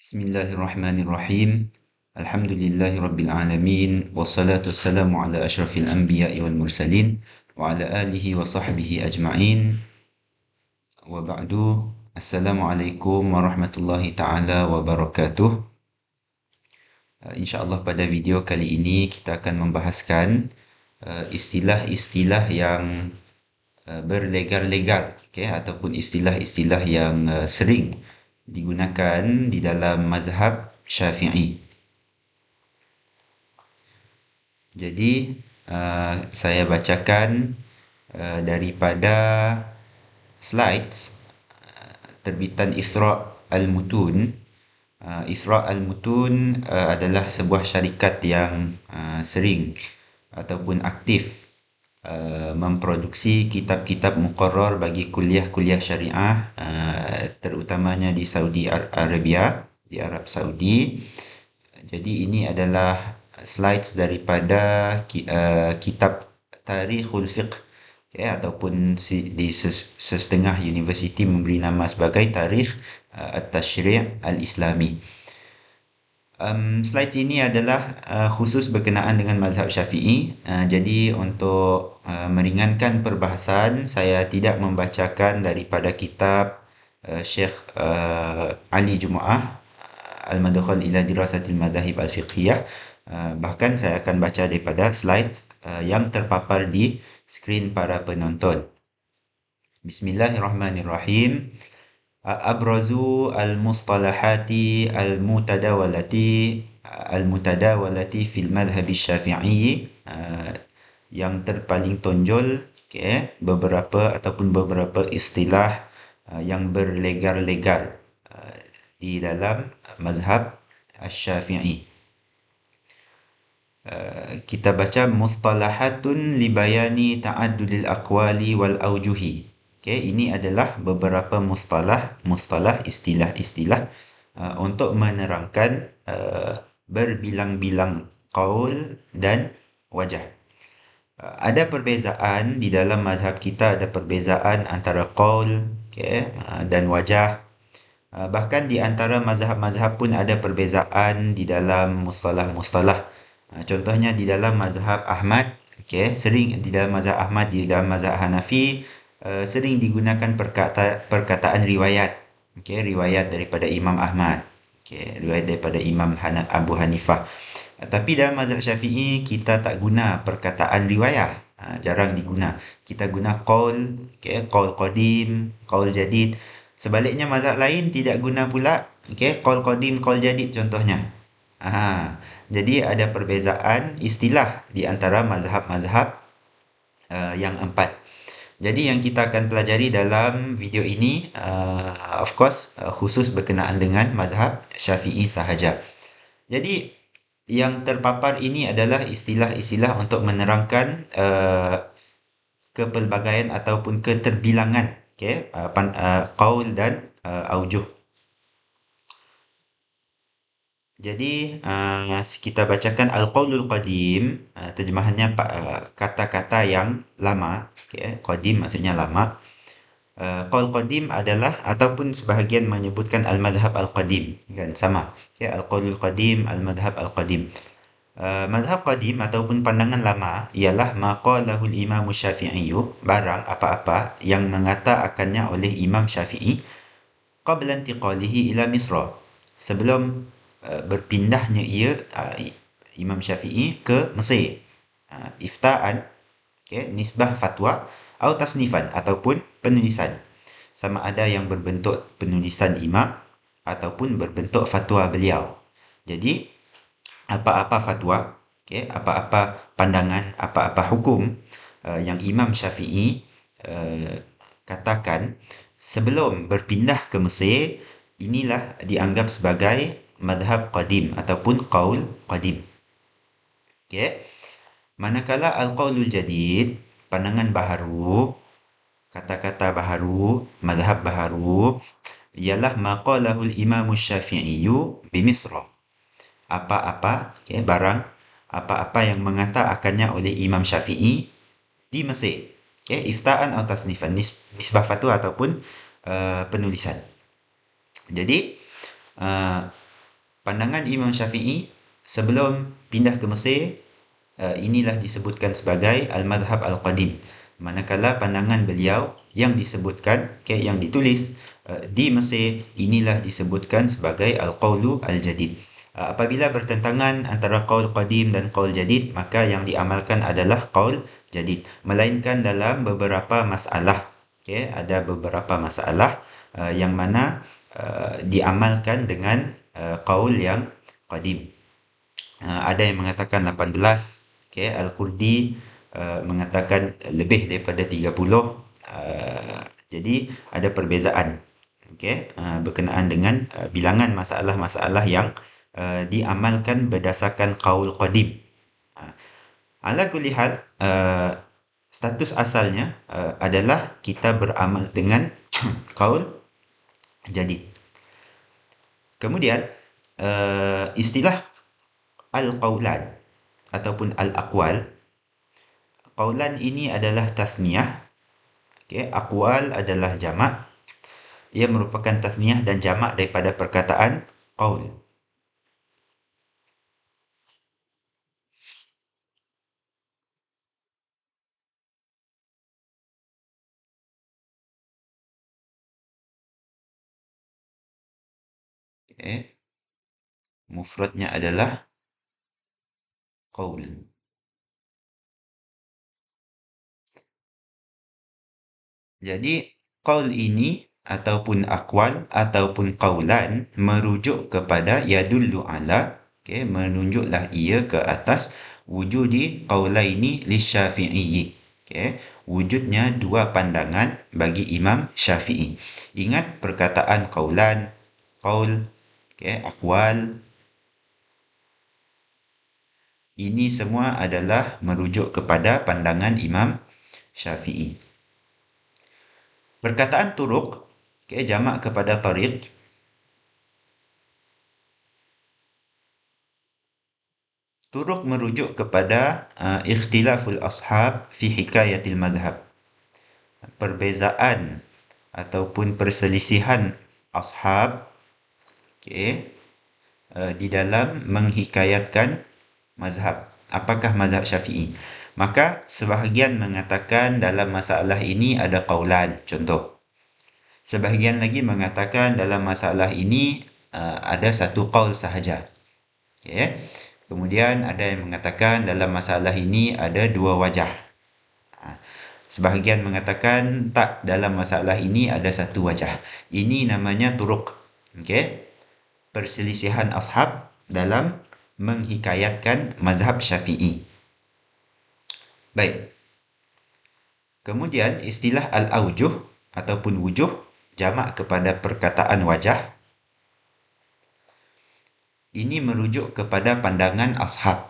Bismillahirrahmanirrahim. Alhamdulillahi rabbil alamin. Wassalatu wassalamu ala asyrafil anbiya'i wal mursalin wa ala alihi wa sahbihi ajma'in. Wa ba'du. Assalamualaikum warahmatullahi taala wabarakatuh. InsyaAllah pada video kali ini kita akan membahaskan istilah-istilah yang berlegar-legar, ataupun istilah-istilah yang sering digunakan di dalam mazhab Syafi'i. Jadi saya bacakan daripada slides terbitan Isra' Al-Mutun. Isra' Al-Mutun adalah sebuah syarikat yang sering ataupun aktif memproduksi kitab-kitab muqarrar bagi kuliah-kuliah syariah, terutamanya di Saudi Arabia, di Arab Saudi. Jadi ini adalah slides daripada kitab Tarikhul Fiqh, ataupun di setengah universiti memberi nama sebagai Tarikh At-Tashri' Al-Islami. Slide ini adalah khusus berkenaan dengan mazhab Syafi'i. Jadi untuk meringankan perbahasan, saya tidak membacakan daripada kitab Syekh Ali Jumaah Al-Madkhal ila Dirasatil Madhahib Al-Fiqhiyah. Bahkan saya akan baca daripada slide yang terpapar di skrin para penonton. Bismillahirrahmanirrahim. Abrazu al-mustalahati al-mutadawalati fil madhhab syafi'i, yang terpaling tonjol, beberapa istilah yang berlegar-legar di dalam mazhab Syafi'i. Kita baca mustalahatun li bayani ta'addudil aqwali wal awjuhi. Ini adalah beberapa mustalah, istilah-istilah untuk menerangkan berbilang-bilang qaul dan wajah. Ada perbezaan di dalam mazhab kita, ada perbezaan antara qaul dan wajah. Bahkan di antara mazhab-mazhab pun ada perbezaan di dalam mustalah-mustalah. Contohnya di dalam mazhab Ahmad, sering di dalam mazhab Ahmad, di dalam mazhab Hanafi, sering digunakan perkataan riwayat, riwayat daripada Imam Ahmad, riwayat daripada Imam Abu Hanifah. Tapi dalam mazhab Syafi'i kita tak guna perkataan riwayat, jarang diguna. Kita guna qaul, qaul qadim, qaul jadid. Sebaliknya mazhab lain tidak guna pula qaul qadim, qaul jadid contohnya. Jadi ada perbezaan istilah di antara mazhab-mazhab yang empat. Jadi yang kita akan pelajari dalam video ini, of course, khusus berkenaan dengan mazhab Syafi'i sahaja. Jadi yang terpapar ini adalah istilah-istilah untuk menerangkan kepelbagaian ataupun keterbilangan qaul dan aujuh. Jadi kita bacakan Al-Qaulul Qadim, terjemahannya kata-kata yang lama. Qadim maksudnya lama. Qaul Qadim adalah, ataupun sebahagian menyebutkan Al-Madhhab Al-Qadim, sama. Al-Qaulul Qadim, Al-Madhhab Al-Qadim. Madhab Qadim ataupun pandangan lama ialah maqalahul Imam Syafi'i, barang apa-apa yang mengata akannya oleh Imam Syafi'i qabla intiqalihi ila Misra, sebelum berpindahnya Imam Syafi'i ke Mesir. Ifta'an, nisbah fatwa, atau tasnifan, ataupun penulisan. Sama ada yang berbentuk penulisan imam ataupun berbentuk fatwa beliau. Jadi apa-apa fatwa, apa-apa pandangan, apa-apa hukum yang Imam Syafi'i katakan sebelum berpindah ke Mesir, inilah dianggap sebagai madhab qadim ataupun qaul qadim. Manakala al-qaulul jadid, pandangan baharu, kata-kata baharu, madhab baharu, ialah maqalahul Imam Syafi'i bi Misra. Apa-apa, barang, apa-apa yang mengata akannya oleh Imam Syafi'i di Mesir. Ifta'an atau tasnifan, nisbah fatwa ataupun penulisan. Jadi Pandangan Imam Syafi'i sebelum pindah ke Mesir, inilah disebutkan sebagai Al-Madhab Al-Qadim. Manakala pandangan beliau yang disebutkan, yang ditulis di Mesir, inilah disebutkan sebagai Al-Qawlu Al-Jadid. Apabila bertentangan antara qaul qadim dan qaul jadid, maka yang diamalkan adalah qaul jadid. Melainkan dalam beberapa masalah. Ada beberapa masalah yang mana diamalkan dengan qaul yang qadim. Ada yang mengatakan 18, Al-Qurdi mengatakan lebih daripada 30. Jadi ada perbezaan berkenaan dengan bilangan masalah-masalah yang diamalkan berdasarkan qaul qadim. Ala kulli hal, status asalnya adalah kita beramal dengan qaul jadid. Kemudian istilah al-qaulan ataupun al-aqwal. Qaulan ini adalah tasniyah. Aqwal adalah jamak. Ia merupakan tasniyah dan jamak daripada perkataan qaul. Mufradnya adalah qaul. Jadi qaul ini ataupun aqwal ataupun qaulan merujuk kepada yadullu ala, menunjuklah ia ke atas wujudi qaulaini lisyafi'i. Wujudnya dua pandangan bagi Imam Syafi'i. Ingat perkataan qaulan, qaul, aqwal, ini semua adalah merujuk kepada pandangan Imam Syafi'i. Perkataan turuq, jamak kepada tariq. Turuq merujuk kepada ikhtilaful ashab fi hikayatil madhab. Perbezaan ataupun perselisihan ashab di dalam menghikayatkan mazhab. Apakah mazhab Syafi'i? Maka sebahagian mengatakan dalam masalah ini ada qaulan, contoh. Sebahagian lagi mengatakan dalam masalah ini ada satu qaul sahaja. Kemudian ada yang mengatakan dalam masalah ini ada dua wajah. Sebahagian mengatakan tak, dalam masalah ini ada satu wajah. Ini namanya turuq. Perselisihan ashab dalam menghikayatkan mazhab Syafi'i. Baik. Kemudian istilah al-awjuh ataupun wujuh, jamak kepada perkataan wajah. Ini merujuk kepada pandangan ashab.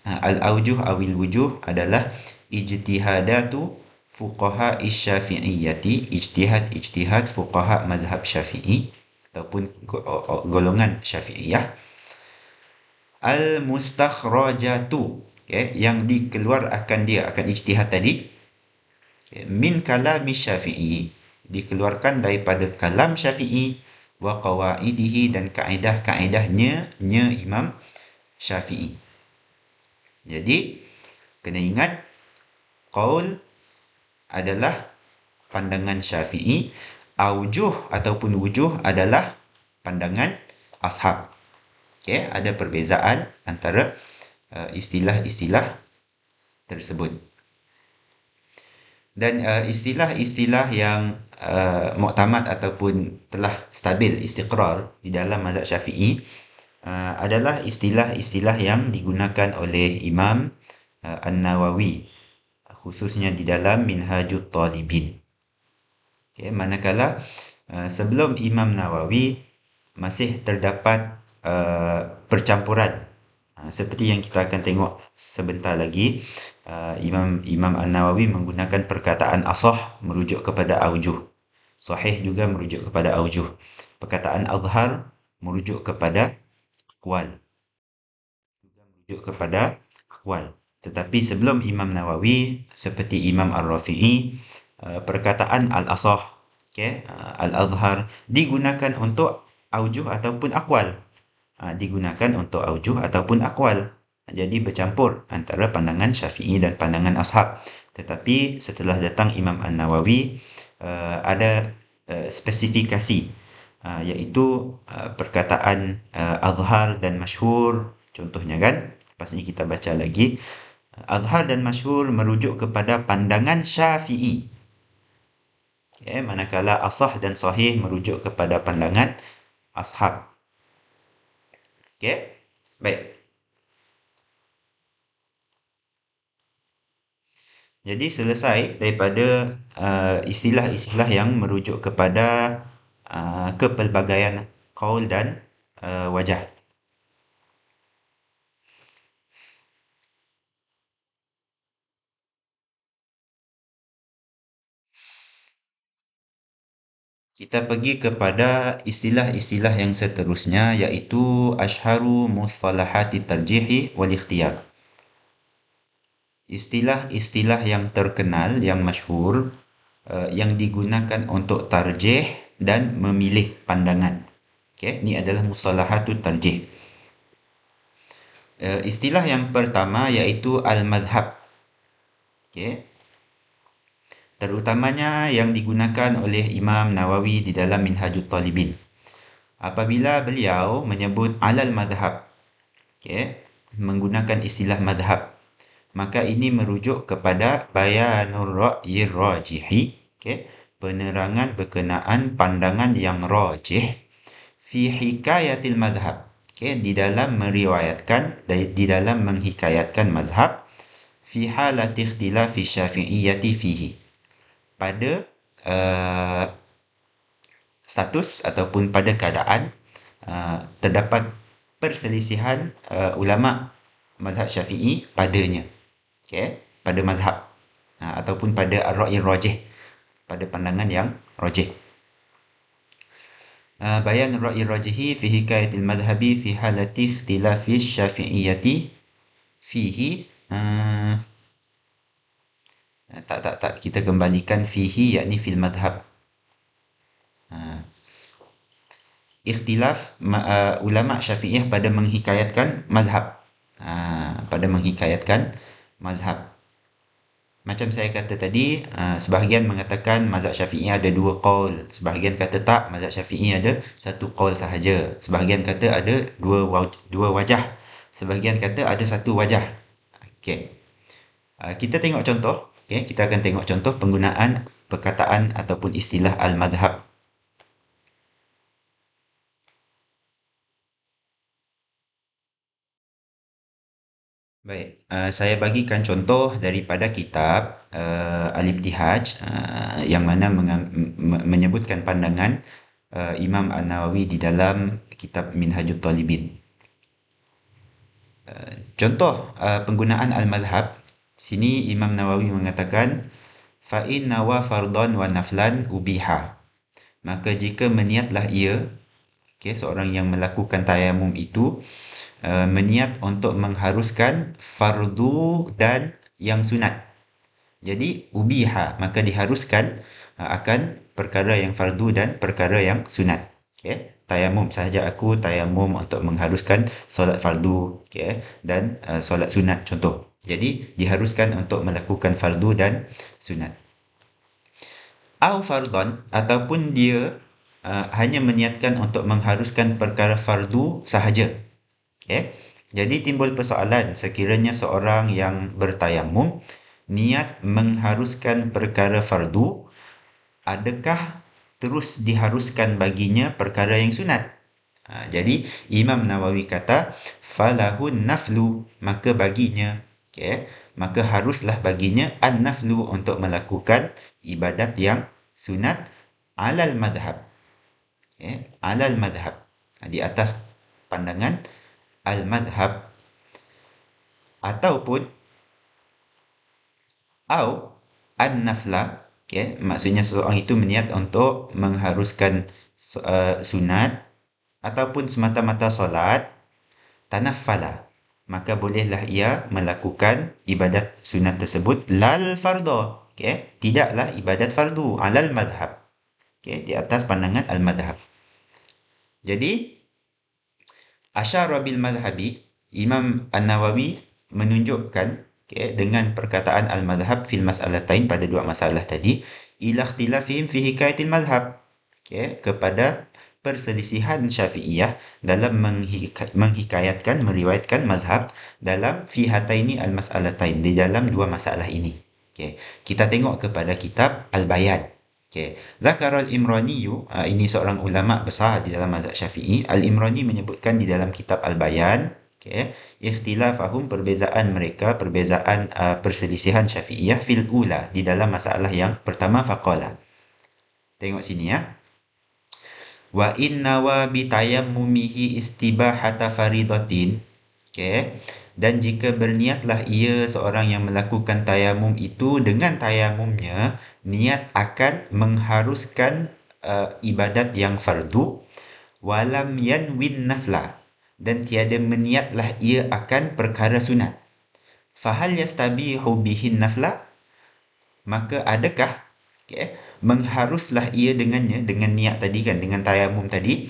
Al-awjuh awil wujuh adalah ijtihadatu fuqaha syafi'iyyati, ijtihad fuqaha mazhab Syafi'i ataupun golongan Syafi'iyah. Al-mustakhrajatu, yang dikeluar akan dia, akan ijtihad tadi, min kalami Syafi'i, dikeluarkan daripada kalam Syafi'i, wa qawaidihi, dan kaedah-kaedahnya Imam Syafi'i. Jadi kena ingat, qaul adalah pandangan Syafi'i, aujuh ataupun wujuh adalah pandangan ashab. Ada perbezaan antara istilah-istilah tersebut. Dan istilah-istilah yang muktamad ataupun telah stabil, istiqrar di dalam mazhab Syafi'i adalah istilah-istilah yang digunakan oleh Imam An-Nawawi, khususnya di dalam Minhajut Talibin. Manakala sebelum Imam Nawawi masih terdapat percampuran, seperti yang kita akan tengok sebentar lagi. Imam An-Nawawi menggunakan perkataan asah merujuk kepada aujuh, sahih juga merujuk kepada aujuh, perkataan azhar merujuk kepada aqwal, juga merujuk kepada aqwal. Tetapi sebelum Imam Nawawi, seperti Imam Ar-Rafi'i, perkataan al-asah, al-azhar digunakan untuk aujuh ataupun aqwal. digunakan untuk aujuh ataupun aqwal. Jadi bercampur antara pandangan Syafi'i dan pandangan ashab. Tetapi setelah datang Imam An-Nawawi, ada spesifikasi, iaitu perkataan azhar dan masyhur. Contohnya kan, lepas ni kita baca lagi. Azhar dan masyhur merujuk kepada pandangan Syafi'i. Okay, manakala asah dan sahih merujuk kepada pandangan ashab. Okay, baik. Jadi selesai daripada istilah-istilah yang merujuk kepada kepelbagaian qaul dan wajah. Kita pergi kepada istilah-istilah yang seterusnya, iaitu asyharu mustalahati tarjihi wal ikhtiyar. Istilah-istilah yang terkenal, yang masyhur, yang digunakan untuk tarjih dan memilih pandangan. Okay, ini adalah mustalahatut tarjih. Istilah yang pertama iaitu al-madhhab. Okay. Terutamanya yang digunakan oleh Imam Nawawi di dalam Minhajut Talibin. Apabila beliau menyebut alal madhhab, okay, menggunakan istilah madhhab, maka ini merujuk kepada bayanur ra'yir rajihi, okay, penerangan berkenaan pandangan yang rajih fi hikayatil madhhab, okay, di dalam meriwayatkan, di dalam menghikayatkan mazhab, fi halati ikhtilafi syafi'iyyati fihi, pada status ataupun pada keadaan terdapat perselisihan ulama mazhab Syafi'i padanya, okay, pada mazhab ataupun pada ar-ra'yi rajih, pada pandangan yang rajih. Bayan ar-ra'yi rajihi fi hikayatil madhhabi fi halati ikhtilafi syafi'iyyati fihi. Tak, kita kembalikan fihi, yakni fil madhab. Ikhtilaf ulama Syafi'iyah pada menghikayatkan mazhab. Pada menghikayatkan mazhab. Macam saya kata tadi, sebahagian mengatakan mazhab Syafi'i ada dua qaul, sebahagian kata tak, mazhab Syafi'i ada satu qaul sahaja, sebahagian kata ada dua wajah, sebahagian kata ada satu wajah. Okey. Kita tengok contoh. Okay, kita akan tengok contoh penggunaan perkataan ataupun istilah al-madhhab. Baik, saya bagikan contoh daripada kitab Al-Ibtihaj, yang mana menyebutkan pandangan Imam An-Nawawi di dalam kitab Minhajut Talibin. Contoh penggunaan al-madhhab. Sini Imam Nawawi mengatakan fa in nawa fardan wa naflan ubiha. Maka jika meniatlah ia, okay, seorang yang melakukan tayamum itu meniat untuk mengharuskan fardu dan yang sunat. Jadi ubiha, maka diharuskan akan perkara yang fardu dan perkara yang sunat. Okay. Tayamum sahaja, aku tayamum untuk mengharuskan solat fardu, okay, dan solat sunat contoh. Jadi diharuskan untuk melakukan fardu dan sunat. Au fardan, ataupun dia hanya meniatkan untuk mengharuskan perkara fardu sahaja. Okay. Jadi timbul persoalan, sekiranya seorang yang bertayamum niat mengharuskan perkara fardu, adakah terus diharuskan baginya perkara yang sunat? Jadi Imam Nawawi kata falahun naflu, maka baginya, okay, maka haruslah baginya an-naflu untuk melakukan ibadat yang sunat alal madhab, okay, alal madhab, di atas pandangan al-madhab. Ataupun au an-nafla, okay, maksudnya seorang itu meniat untuk mengharuskan sunat ataupun semata-mata solat, tanaffala, maka bolehlah ia melakukan ibadat sunat tersebut lal fardu, okay, tidaklah ibadat fardu alal madhab, okay, di atas pandangan al-madhab. Jadi Asyara bil madhabi, Imam An-Nawawi menunjukkan, okay, dengan perkataan al-madhab fil mas'alatain pada dua masalah tadi, ila ikhtilafihim fi hikayatil madhab, okay, kepada perselisihan Syafi'iyah dalam menghikayatkan, meriwayatkan mazhab dalam fi hataini al-mas'alatain, di dalam dua masalah ini. Okay. Kita tengok kepada kitab Al-Bayan. Okay. Zakar al-Imrani, ini seorang ulama besar di dalam mazhab Syafi'i. Al-Imrani menyebutkan di dalam kitab Al-Bayan, okay, ikhtilafahum, perbezaan mereka, perbezaan perselisihan Syafi'iyah fil ula, di dalam masalah yang pertama, faqala. Tengok sini ya. Wa inna wa bi tayammumihi istibahata faridatin. Okay. Dan jika berniatlah ia, seorang yang melakukan tayamum itu, dengan tayamumnya niat akan mengharuskan ibadat yang fardu, walam yanwin nafla, dan tiada meniatlah ia akan perkara sunat. Fahal yastabihu bihin nafla, maka adakah, okay, mengharuslah ia dengannya, dengan niat tadi kan, dengan tayamum tadi,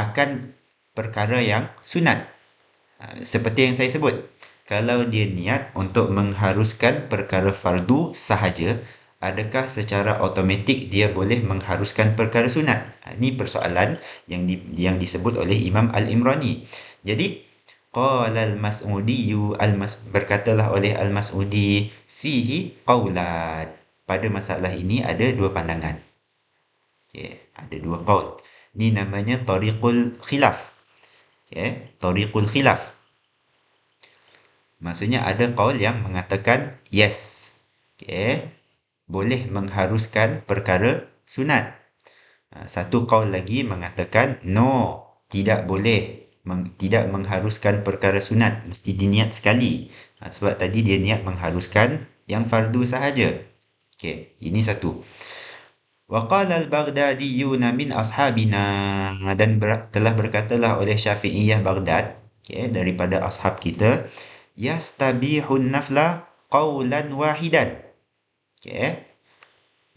akan perkara yang sunat. Seperti yang saya sebut, kalau dia niat untuk mengharuskan perkara fardu sahaja, adakah secara automatik dia boleh mengharuskan perkara sunat? Ini persoalan yang disebut oleh Imam Al-Imrani. Jadi, qala al-Mas'udi, berkatalah oleh Al-Mas'udi, fihi qawlan, pada masalah ini ada dua pandangan. Okay, ada dua qaul. Ini namanya tariqul khilaf. Okay, tariqul khilaf. Maksudnya ada qaul yang mengatakan yes, okay, boleh mengharuskan perkara sunat. Satu qaul lagi mengatakan no, tidak boleh, tidak mengharuskan perkara sunat, mesti diniat sekali. Sebab tadi dia niat mengharuskan yang fardu sahaja. Okay, ini satu. Wa qala al-Baghdadiyuna min ashabina, dan telah berkatalah oleh Syafi'iyah Baghdad, okay, daripada ashab kita, yastabihun nafla qawlan wahidan. Okay,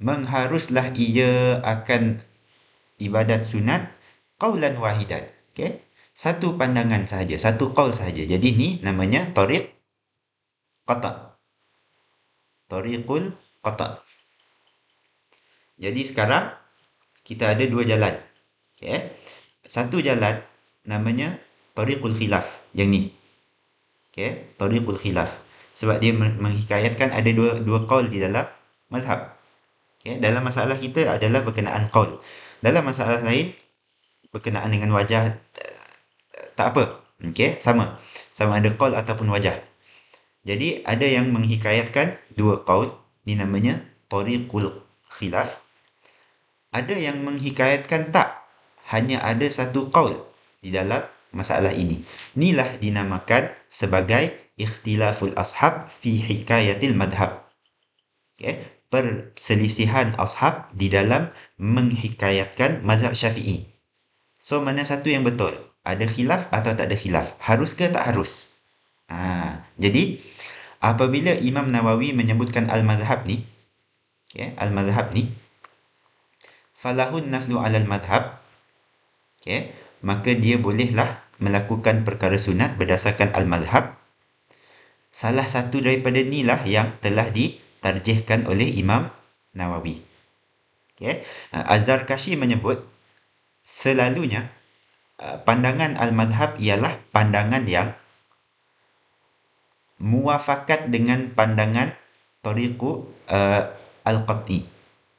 mengharuslah ia akan ibadat sunat qawlan wahidan. Okay, satu pandangan sahaja, satu qaul sahaja. Jadi ni namanya tariq qata'. Tariqul qata'. Jadi sekarang kita ada dua jalan. Okay. Satu jalan namanya tariqul khilaf, yang ni. Okay, tariqul khilaf. Sebab dia menghikayatkan ada dua qaul di dalam mazhab. Okay, dalam masalah kita adalah berkenaan qaul. Dalam masalah lain berkenaan dengan wajah, tak apa. Okay, sama. Sama ada qaul ataupun wajah. Jadi ada yang menghikayatkan dua qaul, ni namanya tariqul khilaf. Ada yang menghikayatkan tak, hanya ada satu qaul di dalam masalah ini. Inilah dinamakan sebagai ikhtilaful ashab fi hikayatil madhab. Okay, perselisihan ashab di dalam menghikayatkan mazhab Syafi'i. So, mana satu yang betul? Ada khilaf atau tak ada khilaf? Harus ke tak harus? Jadi, apabila Imam Nawawi menyebutkan al-madhab ni, okay, al-madhab ni, falahun naflu alal madhab, okay, maka dia bolehlah melakukan perkara sunat berdasarkan al-madhab. Salah satu daripada inilah yang telah ditarjihkan oleh Imam Nawawi. Okay. Az-Zarkashi menyebut selalunya pandangan al-madhab ialah pandangan yang muafakat dengan pandangan tariqu al-qat'i.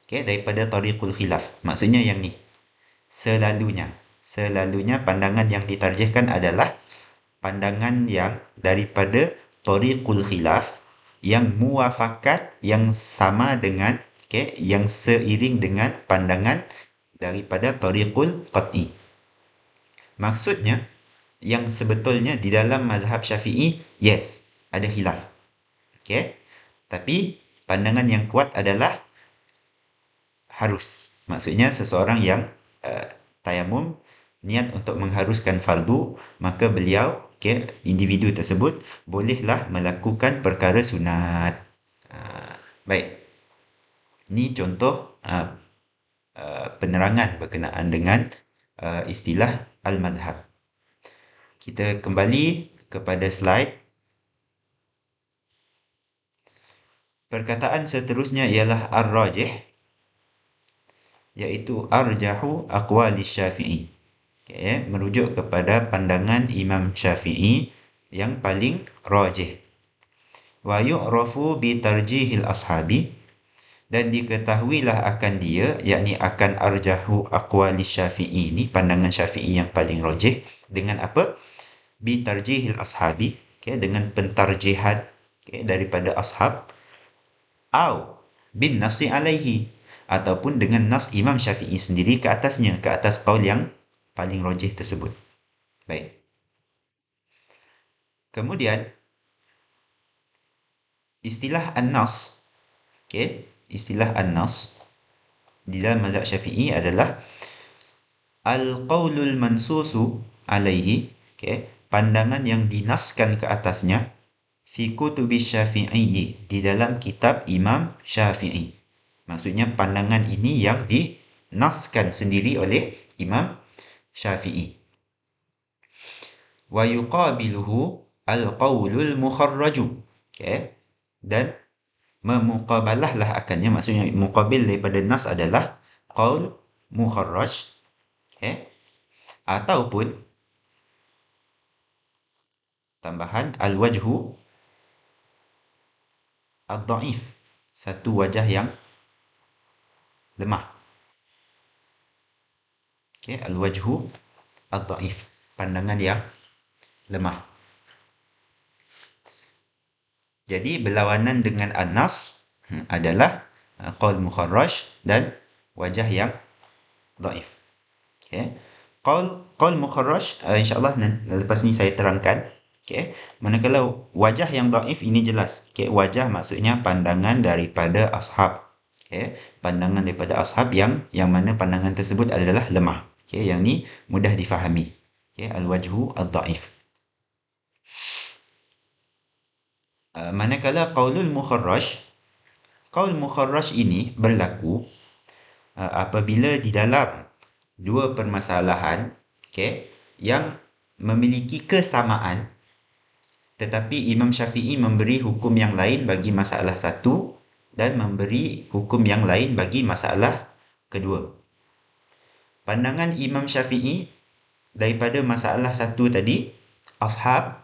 Okay, daripada tariqul khilaf. Maksudnya yang ni. Selalunya pandangan yang ditarjihkan adalah pandangan yang daripada tariqul khilaf, yang muafakat, yang sama dengan, okay, yang seiring dengan pandangan daripada tariqul qat'i. Maksudnya, yang sebetulnya di dalam mazhab Syafi'i, yes, ada khilaf. Okay? Tapi pandangan yang kuat adalah harus. Maksudnya seseorang yang tayamum niat untuk mengharuskan fardu, maka beliau, okay, individu tersebut bolehlah melakukan perkara sunat. Baik. Ini contoh penerangan berkenaan dengan istilah al-madhab. kita kembali kepada slide. Perkataan seterusnya ialah ar-rajih, iaitu arjahu aqwali Syafi'i. Okay, merujuk kepada pandangan Imam Syafi'i yang paling rajih. Wa yu'rafu bi tarjihil ashabi, dan diketahuilah akan dia, yakni akan arjahu aqwali Syafi'i ni, pandangan Syafi'i yang paling rajih, dengan apa? Bi tarjihil ashabi, okay, dengan pentarjihan, okay, daripada ashab, au bin nasi alaihi, ataupun dengan nas Imam Syafi'i sendiri ke atasnya, ke atas qaul yang paling rajih tersebut. Baik. Kemudian istilah an-nas, okay, istilah an-nas di dalam mazhab Syafi'i adalah al-qaulul mansusu alaihi, okay, pandangan yang dinaskan ke atasnya, fi kutubi Syafi'i, di dalam kitab Imam Syafi'i. Maksudnya pandangan ini yang dinaskan sendiri oleh Imam Syafi'i. Wa yuqabiluhu al-qaulul mukharraju, okay, dan memuqabalahlah akannya, maksudnya muqabil daripada nas adalah qaul mukharraj, okay, ataupun tambahan al-wajhu ad-da'if, satu wajah yang lemah. Okay, al-wajhu ad-da'if, pandangan yang lemah. Jadi berlawanan dengan an-nas adalah qaul mukharraj dan wajah yang dhaif. Okay. Qaul mukharraj insya-Allah lepas ni saya terangkan. Okay. Manakala wajah yang dhaif ini jelas. Okay. Wajah maksudnya pandangan daripada ashab. Okay. Pandangan daripada ashab yang mana pandangan tersebut adalah lemah. Okay. Yang ni mudah difahami. Okay. Al-wajhu ad-dhaif. Manakala qaul mukharraj ini berlaku apabila di dalam dua permasalahan, okay, yang memiliki kesamaan, tetapi Imam Syafi'i memberi hukum yang lain bagi masalah satu dan memberi hukum yang lain bagi masalah kedua. Pandangan Imam Syafi'i daripada masalah satu tadi, ashab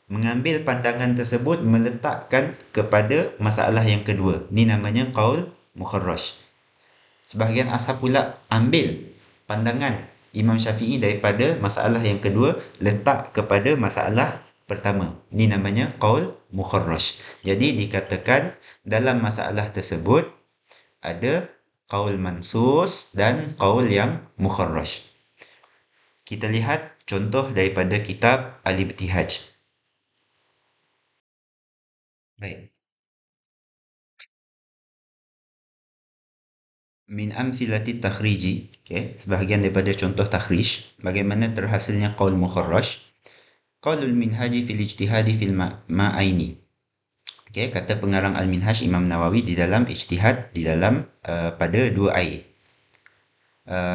mengambil pandangan tersebut meletakkan kepada masalah yang kedua. Ni namanya qaul mukharraj. Sebahagian ashab pula ambil pandangan Imam Syafi'i daripada masalah yang kedua, letak kepada masalah pertama. Ni namanya qaul mukharraj. Jadi dikatakan dalam masalah tersebut ada qaul mansus dan qaul yang mukharraj. Kita lihat contoh daripada kitab Al-Ibtihaj. Baik. Min amthilati takhriji, okay, sebahagian daripada contoh takhrij bagaimana terhasilnya qaul mukharraj. Qaulul minhaji fil ijtihadi fil ma'aini. Okay, kata pengarang Al-Minhaj Imam Nawawi di dalam ijtihad di dalam pada dua air.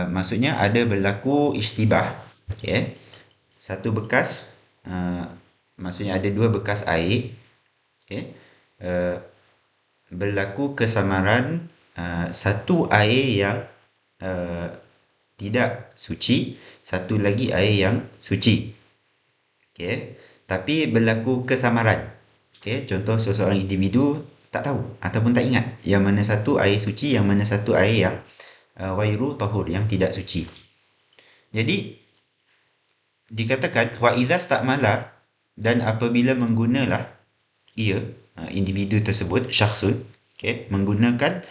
Maksudnya ada berlaku istibah, okay, satu bekas, maksudnya ada dua bekas air, okay, berlaku kesamaran satu air yang tidak suci, satu lagi air yang suci. Okay. Tapi berlaku kesamaran. Okay. Contoh seseorang individu tak tahu ataupun tak ingat yang mana satu air suci, yang mana satu air yang ghairu tahur, yang tidak suci. Jadi dikatakan wa idza stamala, dan apabila menggunalah ia, individu tersebut, syakhsun, okay, menggunakan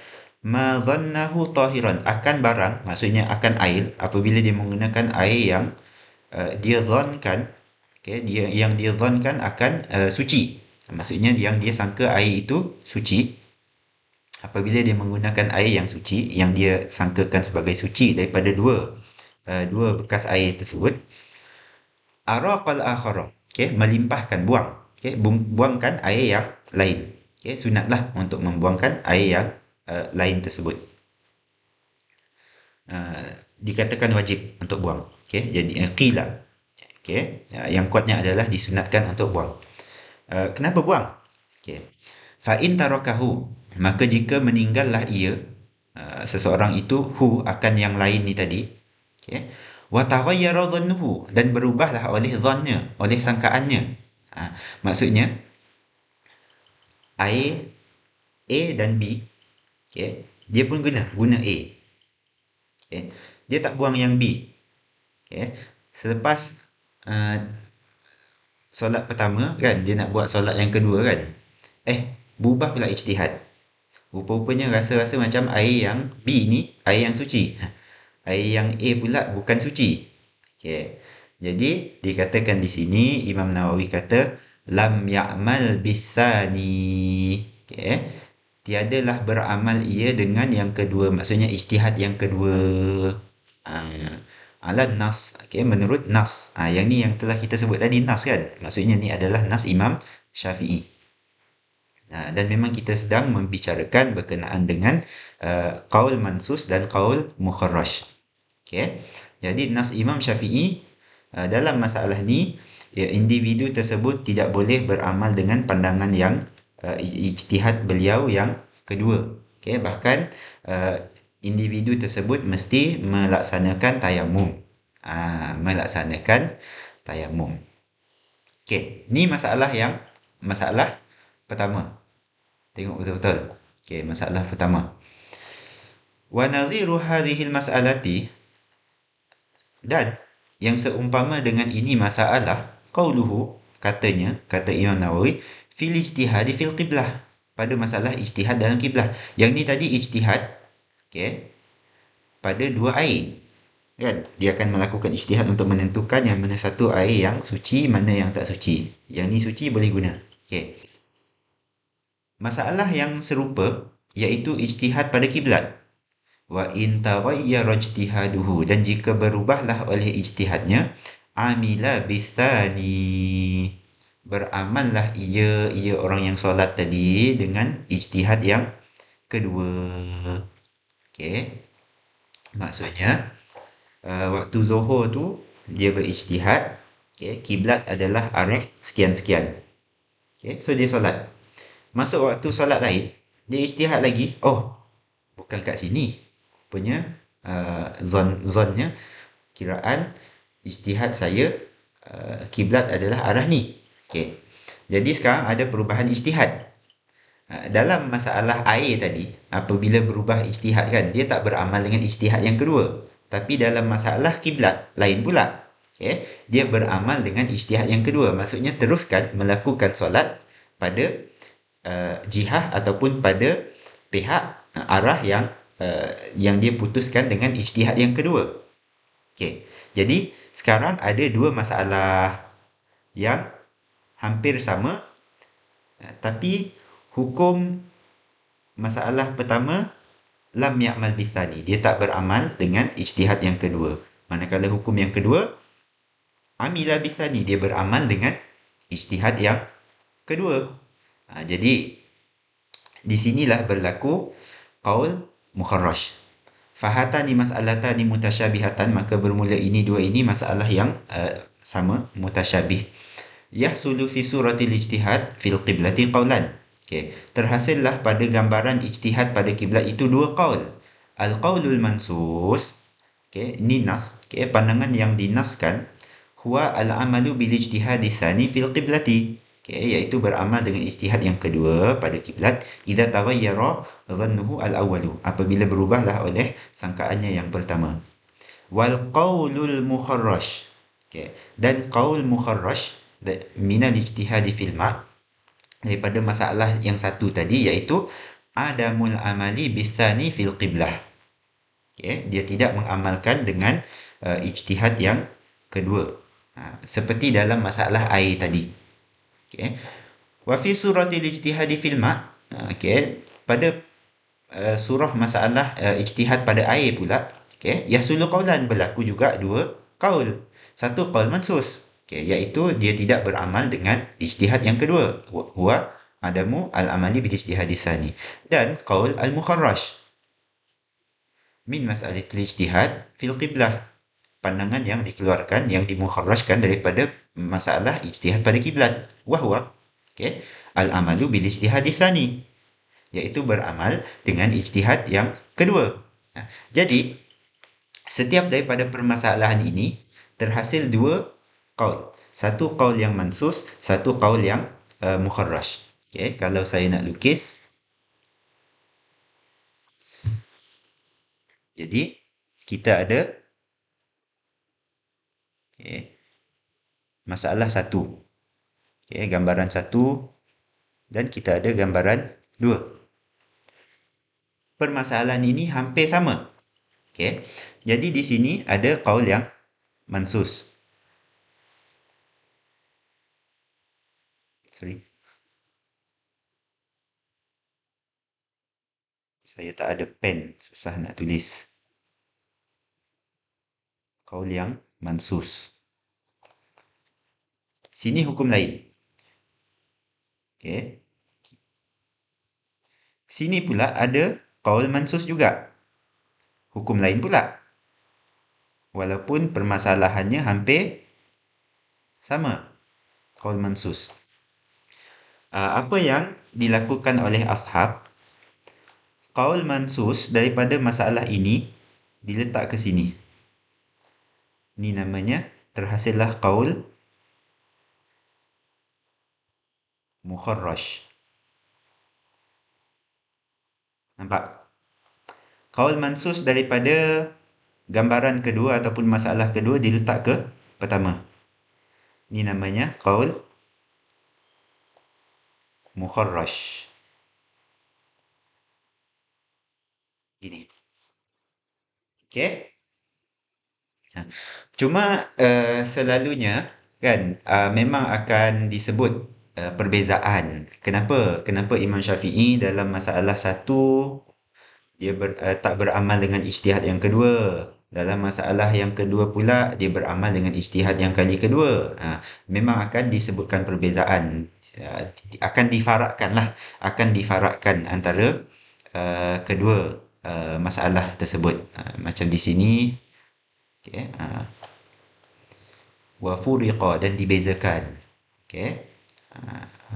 ma dhannahu tahiran, akan barang, maksudnya akan air, apabila dia menggunakan air yang dia dhankan, okay, yang dia dhankan akan suci, maksudnya yang dia sangka air itu suci, apabila dia menggunakan air yang suci, yang dia sangkakan sebagai suci daripada dua bekas air tersebut, araqal akhara, okay, melimpahkan, buang, okay, buangkan air yang lain, okay, sunatlah untuk membuangkan air yang lain tersebut. Dikatakan wajib untuk buang, okay, jadi qila, Okey, yang kuatnya adalah disunatkan untuk buang. Kenapa buang? Okey. Fa in tarakahu, maka jika meninggallah ia, seseorang itu akan yang lain ni tadi. Okey. Wa taghayyara dhannuhu, dan berubahlah oleh dhannya, oleh sangkaannya. Maksudnya air A dan B, okey, dia pun guna A. Okey. Dia tak buang yang B. Okey. Selepas uh, solat pertama kan, dia nak buat solat yang kedua kan. Berubah pula ijtihad. Rupa-rupanya rasa-rasa macam air yang B ni air yang suci. Air yang A pula bukan suci. Okey. Jadi dikatakan di sini Imam Nawawi kata lam ya'mal bisani. Okey. Tiadalah beramal ia dengan yang kedua, maksudnya ijtihad yang kedua. Ala nas, okey, menurut nas. Yang ni yang telah kita sebut tadi nas kan. Maksudnya ni adalah nas Imam Syafi'i. Dan memang kita sedang membicarakan berkenaan dengan qaul mansus dan qaul mukharrash. Okey. Jadi nas Imam Syafi'i dalam masalah ni, individu tersebut tidak boleh beramal dengan pandangan yang ijtihad beliau yang kedua. Okey, bahkan individu tersebut mesti melaksanakan tayamum. Melaksanakan tayamum. Okey, ni masalah pertama. Tengok betul-betul. Okey, masalah pertama. Wa nadhiru hadhihi al-mas'alati, dan yang seumpama dengan ini masalah, qauluhu, kata Imam Nawawi, fil ijtihadi fil qiblah, pada masalah ijtihad dalam kiblah. Yang ni tadi ijtihad, okey, pada dua air. Kan? Dia akan melakukan ijtihad untuk menentukan yang mana satu air yang suci, mana yang tak suci. Yang ni suci boleh guna. Okey. Masalah yang serupa iaitu ijtihad pada kiblat. Wa in taghayyara ijtihaduhu, dan jika berubahlah oleh ijtihadnya, amila bisani, beramallah ia orang yang solat tadi dengan ijtihad yang kedua. Okey. Maksudnya waktu zuhur tu dia berijtihad, okey, kiblat adalah arah sekian-sekian. Okey, so dia solat. Masuk waktu solat lain, dia ijtihad lagi, bukan kat sini. Rupanya zonnya kiraan ijtihad saya kiblat adalah arah ni. Okey. Jadi sekarang ada perubahan ijtihad. Dalam masalah air tadi, apabila berubah ijtihad kan, dia tak beramal dengan ijtihad yang kedua. Tapi dalam masalah kiblat lain pula. Okay? Dia beramal dengan ijtihad yang kedua. Maksudnya teruskan melakukan solat pada jihah ataupun pada pihak arah yang dia putuskan dengan ijtihad yang kedua. Okay. Jadi sekarang ada dua masalah yang hampir sama, tapi hukum masalah pertama lam ya'mal bisani, dia tak beramal dengan ijtihad yang kedua. Manakala hukum yang kedua amila bisani, dia beramal dengan ijtihad yang kedua. Jadi di sinilah berlaku qaul mukharrash. Fahatani mas'alatani mutasyabihatan, maka bermula dua ini masalah yang sama, mutasyabih. Yahsulu fi suratil ijtihad fil qiblati qaulan. Okey, terhasillah pada gambaran ijtihad pada kiblat itu dua qaul. Al-qaulul mansus, okey, ni nas, okey, pandangan yang dinaskan, huwa al-amalu bil ijtihadi tsani fil qiblati. Okey, iaitu beramal dengan ijtihad yang kedua pada kiblat, idza taghayyara dhannuhu al-awwalu, apabila berubahlah oleh sangkaannya yang pertama. Wal qaulul mukharrash, okey, dan qaul mukharrash min al-ijtihadi fil ma', daripada masalah yang satu tadi, iaitu adamul amali bisani fil qiblah. Okay, dia tidak mengamalkan dengan ijtihad yang kedua, seperti dalam masalah air tadi. Okay. Wa fi suratil ijtihadi fil ma', okay, pada surah masalah ijtihad pada air pula, okay, yasulu qaulan, berlaku juga dua qaul. Satu qaul mansus, okay, iaitu dia tidak beramal dengan ijtihad yang kedua, huwa adamu al-amali bil ijtihadi tsani, dan qaul al-mukharrash min mas'alatil ijtihad fil qiblah, pandangan yang dikeluarkan, yang dimukharrajkan daripada masalah ijtihad pada kiblat. Wahwa, okey, al-amalu bil ijtihad tsani, iaitu beramal dengan ijtihad yang kedua. Jadi, setiap daripada permasalahan ini terhasil dua qaul. Satu qaul yang mansus, satu qaul yang mukharraj. Okey, kalau saya nak lukis, jadi kita ada masalah satu. Gambaran satu dan kita ada gambaran dua. Permasalahan ini hampir sama. Jadi di sini ada qaul yang mansus. Saya tak ada pen, susah nak tulis. Qaul yang mansus. Sini hukum lain. Sini pula ada qaul mansus juga. Hukum lain pula. Walaupun permasalahannya hampir sama. Qaul mansus. Apa yang dilakukan oleh ashab, qaul mansus daripada masalah ini diletak ke sini. Ini namanya terhasillah qaul mukharraj. Nampak? Qaul mansus daripada gambaran kedua ataupun masalah kedua diletak ke pertama. Ini namanya qaul mukharraj. Gini. Okey? Cuma selalunya kan memang akan disebut perbezaan. Kenapa? Kenapa Imam Syafi'i dalam masalah satu dia tak beramal dengan ijtihad yang kedua. Dalam masalah yang kedua pula dia beramal dengan ijtihad yang kali kedua. Memang akan disebutkan perbezaan. Akan difarakkan antara kedua masalah tersebut. Macam di sini, wa furiqa, dan dibezakan.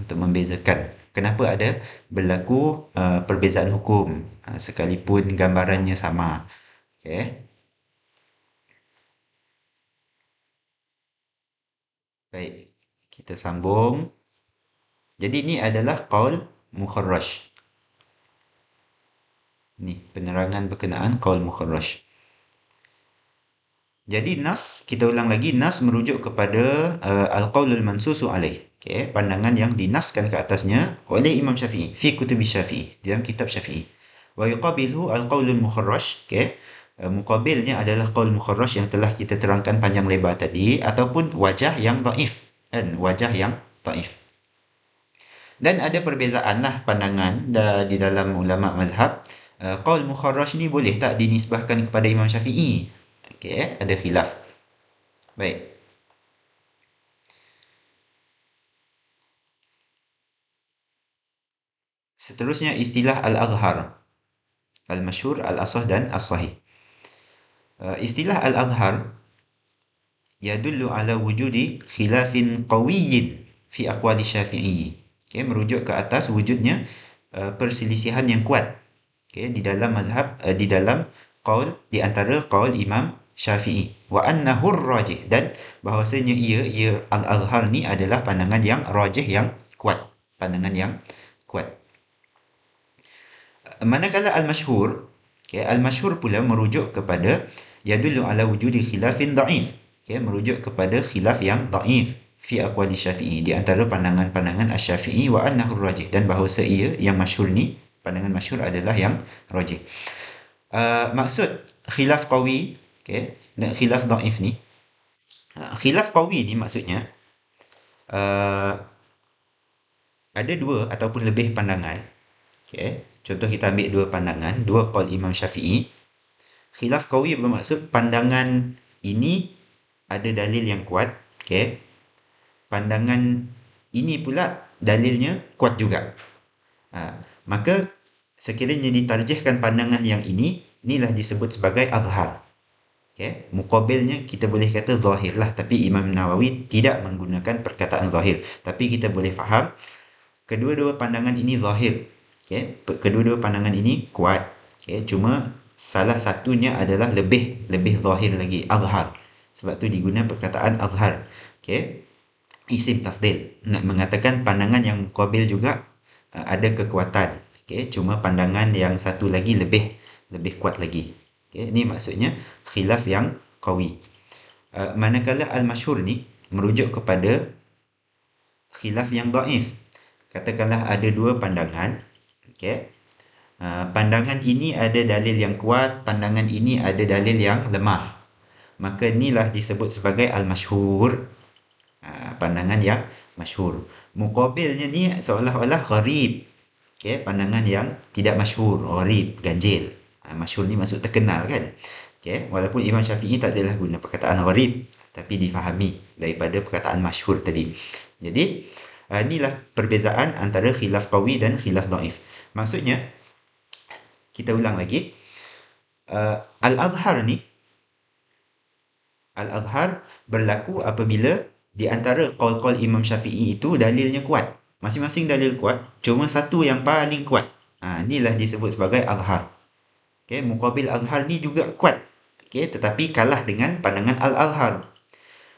Untuk membezakan. Kenapa ada berlaku perbezaan hukum sekalipun gambarannya sama. Baik, kita sambung. Jadi ini adalah qaul mukharraj. Ni penerangan berkenaan qaul mukharraj. Jadi nas, kita ulang lagi, nas merujuk kepada al-qaulul mansusu alaih. Pandangan yang dinaskan ke atasnya oleh Imam Syafi'i fi kutubi Syafi'i, dalam kitab Syafi'i. Wa yuqabiluhu al-qaulul mukharraj. Muqabilnya adalah qaul mukharraj yang telah kita terangkan panjang lebar tadi, ataupun wajah yang dhaif, kan, wajah yang dhaif. Dan ada perbezaanlah pandangan di dalam ulama mazhab. Qaul mukharraj ni boleh tak dinisbahkan kepada Imam Syafi'i? Ada khilaf. Baik. Seterusnya istilah al-azhar, al-masyhur, al-asah dan as-sahih. Istilah al-azhar yadullu ala wujudi khilafin qawiyyin fi aqwali Syafi'i. Merujuk ke atas wujudnya perselisihan yang kuat di dalam mazhab, di dalam qaul, di antara qaul Imam Syafi'i. Wa annahu rajih, dan bahawasanya ia al-azhar ni adalah pandangan yang rajih, yang kuat, pandangan yang kuat. Manakala al-masyhur, al-masyhur pula merujuk kepada yadullu ala wujudi khilafin da'if, merujuk kepada khilaf yang da'if fi aqwali Syafi'i, di antara pandangan-pandangan Asy-Syafi'i, wa annahu rajih, dan bahawa ia yang masyhur ni, pandangan masyhur adalah yang rajih. Maksud khilaf qawi, dan khilaf da'if ni, khilaf qawi ni maksudnya ada dua ataupun lebih pandangan. Contoh, kita ambil dua pandangan, dua qaul Imam Syafi'i. Khilaf qawi bermaksud pandangan ini ada dalil yang kuat, pandangan ini pula dalilnya kuat juga. Maka sekiranya ditarjihkan pandangan yang ini, inilah disebut sebagai azhar. Okay. Muqabilnya kita boleh kata zahir lah, tapi Imam Nawawi tidak menggunakan perkataan zahir. Tapi kita boleh faham kedua-dua pandangan ini zahir. Okay. Kedua-dua pandangan ini kuat. Okay. Cuma salah satunya adalah lebih zahir lagi, azhar. Sebab tu diguna perkataan azhar. Okay. Isim tafdil nak mengatakan pandangan yang muqabil juga ada kekuatan. Okay. Cuma pandangan yang satu lagi lebih kuat lagi. Okay. Ini maksudnya khilaf yang qawi. Manakala al-masyhur ni merujuk kepada khilaf yang dhaif. Katakanlah ada dua pandangan. Okay. Pandangan ini ada dalil yang kuat, pandangan ini ada dalil yang lemah. Maka inilah disebut sebagai al-masyhur. Pandangan yang masyhur. Muqabilnya ni seolah-olah gharib. Okay, pandangan yang tidak masyhur, gharib, ganjil. Masyhur ni maksud terkenal kan. Okay, walaupun Imam Syafi'i tak adalah guna perkataan gharib, tapi difahami daripada perkataan masyhur tadi. Jadi, inilah perbezaan antara khilaf qawi dan khilaf dhaif. Maksudnya, kita ulang lagi. Al-azhar ni, al-azhar berlaku apabila di antara qaul-qaul Imam Syafi'i itu dalilnya kuat. Masing-masing dalil kuat, cuma satu yang paling kuat. Inilah disebut sebagai azhar. Okay, muqabil azhar ni juga kuat. Okay, tetapi kalah dengan pandangan al-azhar.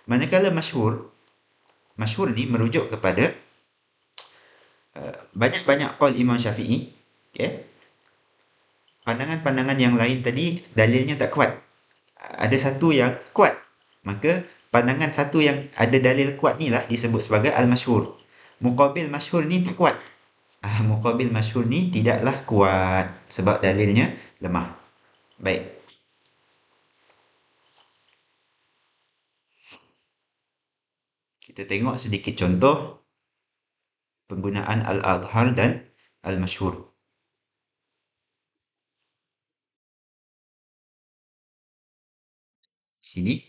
Manakala masyhur ni merujuk kepada banyak-banyak qaul Imam Syafi'i. Okay. Pandangan-pandangan yang lain tadi dalilnya tak kuat. Ada satu yang kuat. Maka pandangan satu yang ada dalil kuat ni lah disebut sebagai al-masyhur. Muqabil masyhur ni tak kuat. Muqabil masyhur ni tidaklah kuat sebab dalilnya lemah. Baik. Kita tengok sedikit contoh penggunaan al-azhar dan al-masyhur. Sini.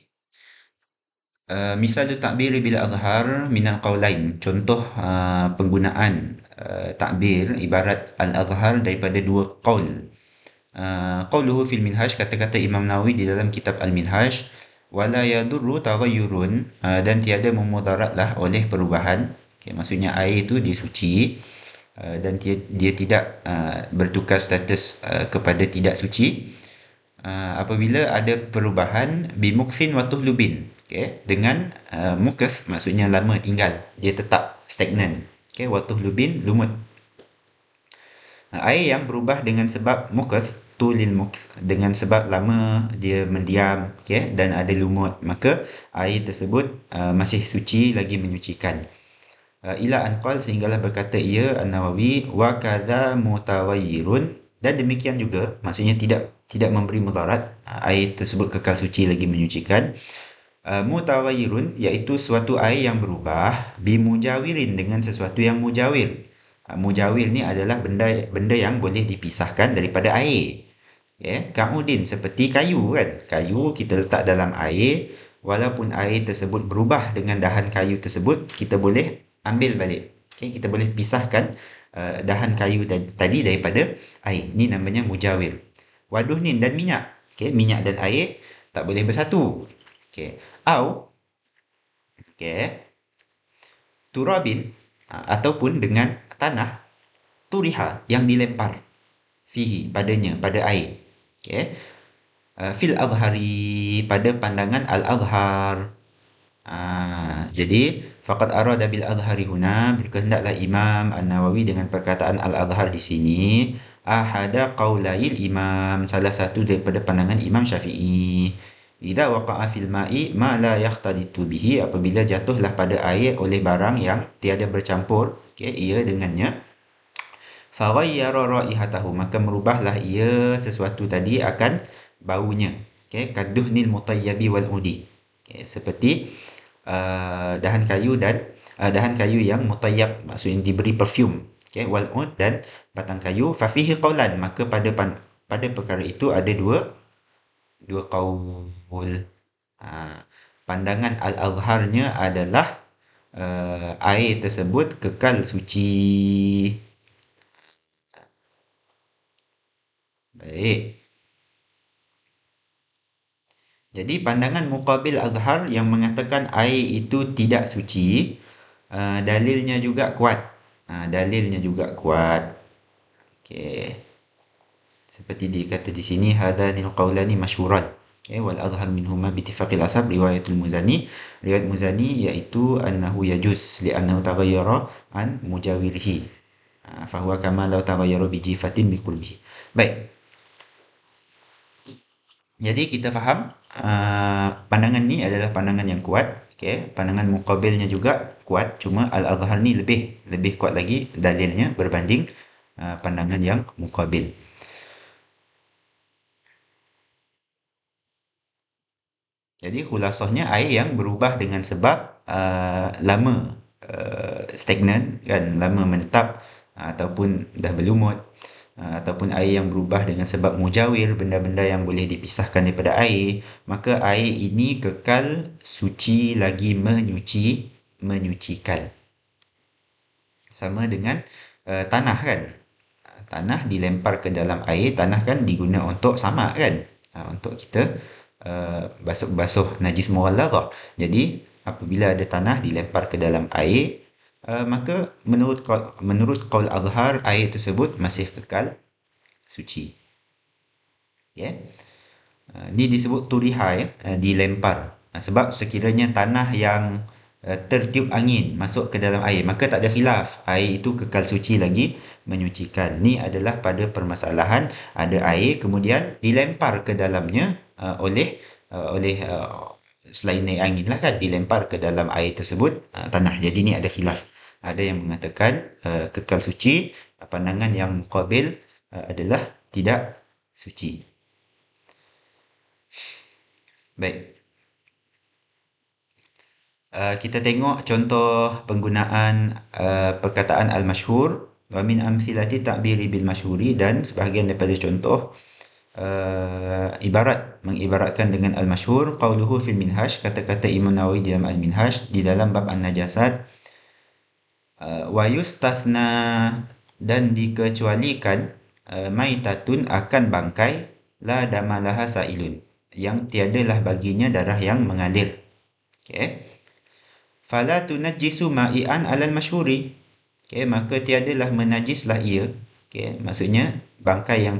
Misal takbir bil azhar min al-qaulain. Contoh penggunaan takbir ibarat al-azhar daripada dua qaul. Qauluhu fil minhaj, kata-kata Imam Nawawi di dalam kitab al-Minhaj, wala yadurru taghayyurun, dan tiada memudaratlah oleh perubahan. Okay, maksudnya air itu dia suci, dan dia tidak bertukar status kepada tidak suci apabila ada perubahan bimuksin wa tuhlubin. Okay, dengan mukas maksudnya lama tinggal, dia tetap stagnan. Okay, wa tuhlubin lumut. Air yang berubah dengan sebab mukas, tulil muks, dengan sebab lama dia mendiam, okay, dan ada lumut, maka air tersebut masih suci lagi menyucikan. Ila anqal, sehinggalah berkata ia An-Nawawi, wa kadza mutaghayyirun, dan demikian juga maksudnya tidak memberi mudarat, air tersebut kekal suci lagi menyucikan. Mutaghayyirun iaitu suatu air yang berubah, bimujawirin, dengan sesuatu yang mujawir. Mujawir ni adalah benda yang boleh dipisahkan daripada air. Okay. Kaudin, seperti kayu kan. Kayu kita letak dalam air, walaupun air tersebut berubah dengan dahan kayu tersebut, kita boleh ambil balik. Okay. Kita boleh pisahkan dahan kayu tadi daripada air. Ini namanya mujawir. Waduhnin, dan minyak. Okay. Minyak dan air tak boleh bersatu. Okay. Okay. Turabin, ataupun dengan tanah, turiha, yang dilempar, fihi, padanya, pada air. Okay. Fil azhari, pada pandangan al-azhar. Jadi faqad arada bil azhari huna, berkehendaklah Imam An-Nawawi dengan perkataan al-azhar di sini ahada qaulail imam, salah satu daripada pandangan Imam Syafi'i. Idza waqa'a fil ma'i ma la yakhtalitu bihi, apabila jatuhlah pada air oleh barang yang tiada bercampur, okay, ia dengannya, faghayyara raihatahu, maka merubahlah ia sesuatu tadi akan baunya. Okay, kaduhnil mutayyabi wal udi. Okay, seperti dahan kayu yang mutayyab, maksudnya diberi perfume. Okay, wal ud, dan batang kayu. Fa fihi qaulan, maka pada perkara itu ada dua qaul. Pandangan al-azharnya adalah air tersebut kekal suci. Baik. Jadi pandangan Muqabil Azhar yang mengatakan air itu tidak suci, dalilnya juga kuat. Dalilnya juga kuat. Okey. Seperti dikata di sini hadanil qaulani masyhuran. Okay, wal adhhar minhuma bi ittifaqil ashab riwayatul Muzani. Riwayat Muzani iaitu annahu yajuz li'annahu taghayyara an mujawirihi. Fahuwa kama law taghayyara bi jifatin bi qurbihi. Baik. Jadi kita faham pandangan ni adalah pandangan yang kuat. Okay. Pandangan muqabilnya juga kuat. Cuma Al-Azhar ni lebih kuat lagi dalilnya berbanding pandangan yang muqabil. Jadi khulasahnya air yang berubah dengan sebab lama stagnan kan, lama menetap ataupun dah berlumut, ataupun air yang berubah dengan sebab mujawir, benda-benda yang boleh dipisahkan daripada air, maka air ini kekal suci lagi menyucikan. Sama dengan tanah kan. Tanah dilempar ke dalam air, tanah kan diguna untuk samak kan. Untuk kita basuh najis mughalladhah. Jadi apabila ada tanah dilempar ke dalam air, maka menurut qaul Azhar, air tersebut masih kekal suci. Ya. Ni disebut turiha ya, dilempar. Sebab sekiranya tanah yang tertiup angin masuk ke dalam air, maka tak ada khilaf, air itu kekal suci lagi menyucikan. Ni adalah pada permasalahan ada air kemudian dilempar ke dalamnya oleh selain naik angin lah kan, dilempar ke dalam air tersebut tanah. Jadi ni ada khilaf. Ada yang mengatakan kekal suci, pandangan yang muqabil adalah tidak suci. Baik. Kita tengok contoh penggunaan perkataan al-masyhur wa min amthilati ta'biri bil masyhuri, dan sebahagian daripada contoh ibarat mengibaratkan dengan al-masyhur. Qauluhu fil minhaj, kata-kata Imam Nawawi di dalam al-minhaj di dalam bab an-najasat. Wa yustathna, dan dikecualikan maitatun akan bangkai, la damalaha sailun, yang tiadalah baginya darah yang mengalir. Okey. Fala tunajjisu ma'ian alal masyhuri. Okey, maka tiadalah menajislah ia. Okey, maksudnya bangkai yang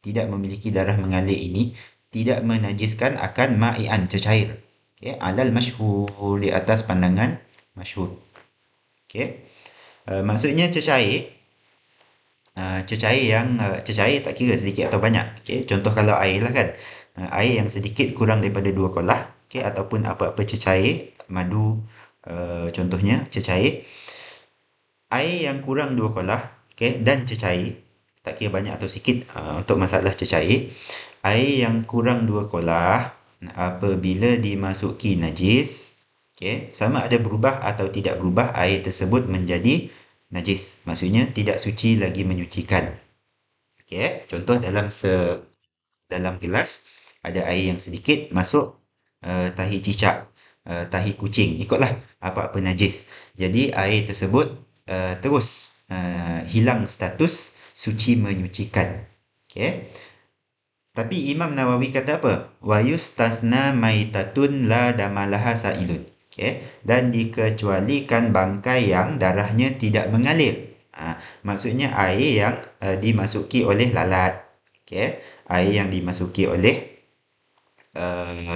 tidak memiliki darah mengalir ini tidak menajiskan akan ma'ian, cecair. Okey, alal masyhur, di atas pandangan masyhur. Okey. Maksudnya cecair cecair tak kira sedikit atau banyak. Okey, contoh kalau air lah kan. Air yang sedikit kurang daripada 2 kolah, okey, ataupun apa-apa cecair, madu contohnya cecair. Air yang kurang 2 kolah, okey, dan cecair, tak kira banyak atau sikit untuk masalah cecair. Air yang kurang 2 kolah apabila dimasuki najis, okey, sama ada berubah atau tidak berubah, air tersebut menjadi najis. Maksudnya tidak suci lagi menyucikan. Okey, contoh dalam gelas ada air yang sedikit masuk tahi cicak, tahi kucing, ikutlah apa-apa najis. Jadi air tersebut terus hilang status suci menyucikan. Okey. Tapi Imam Nawawi kata apa? Wa yustathna maitatun la damalaha sailun. Okey, dan dikecualikan bangkai yang darahnya tidak mengalir. Maksudnya air yang dimasuki oleh lalat. Okey, air yang dimasuki oleh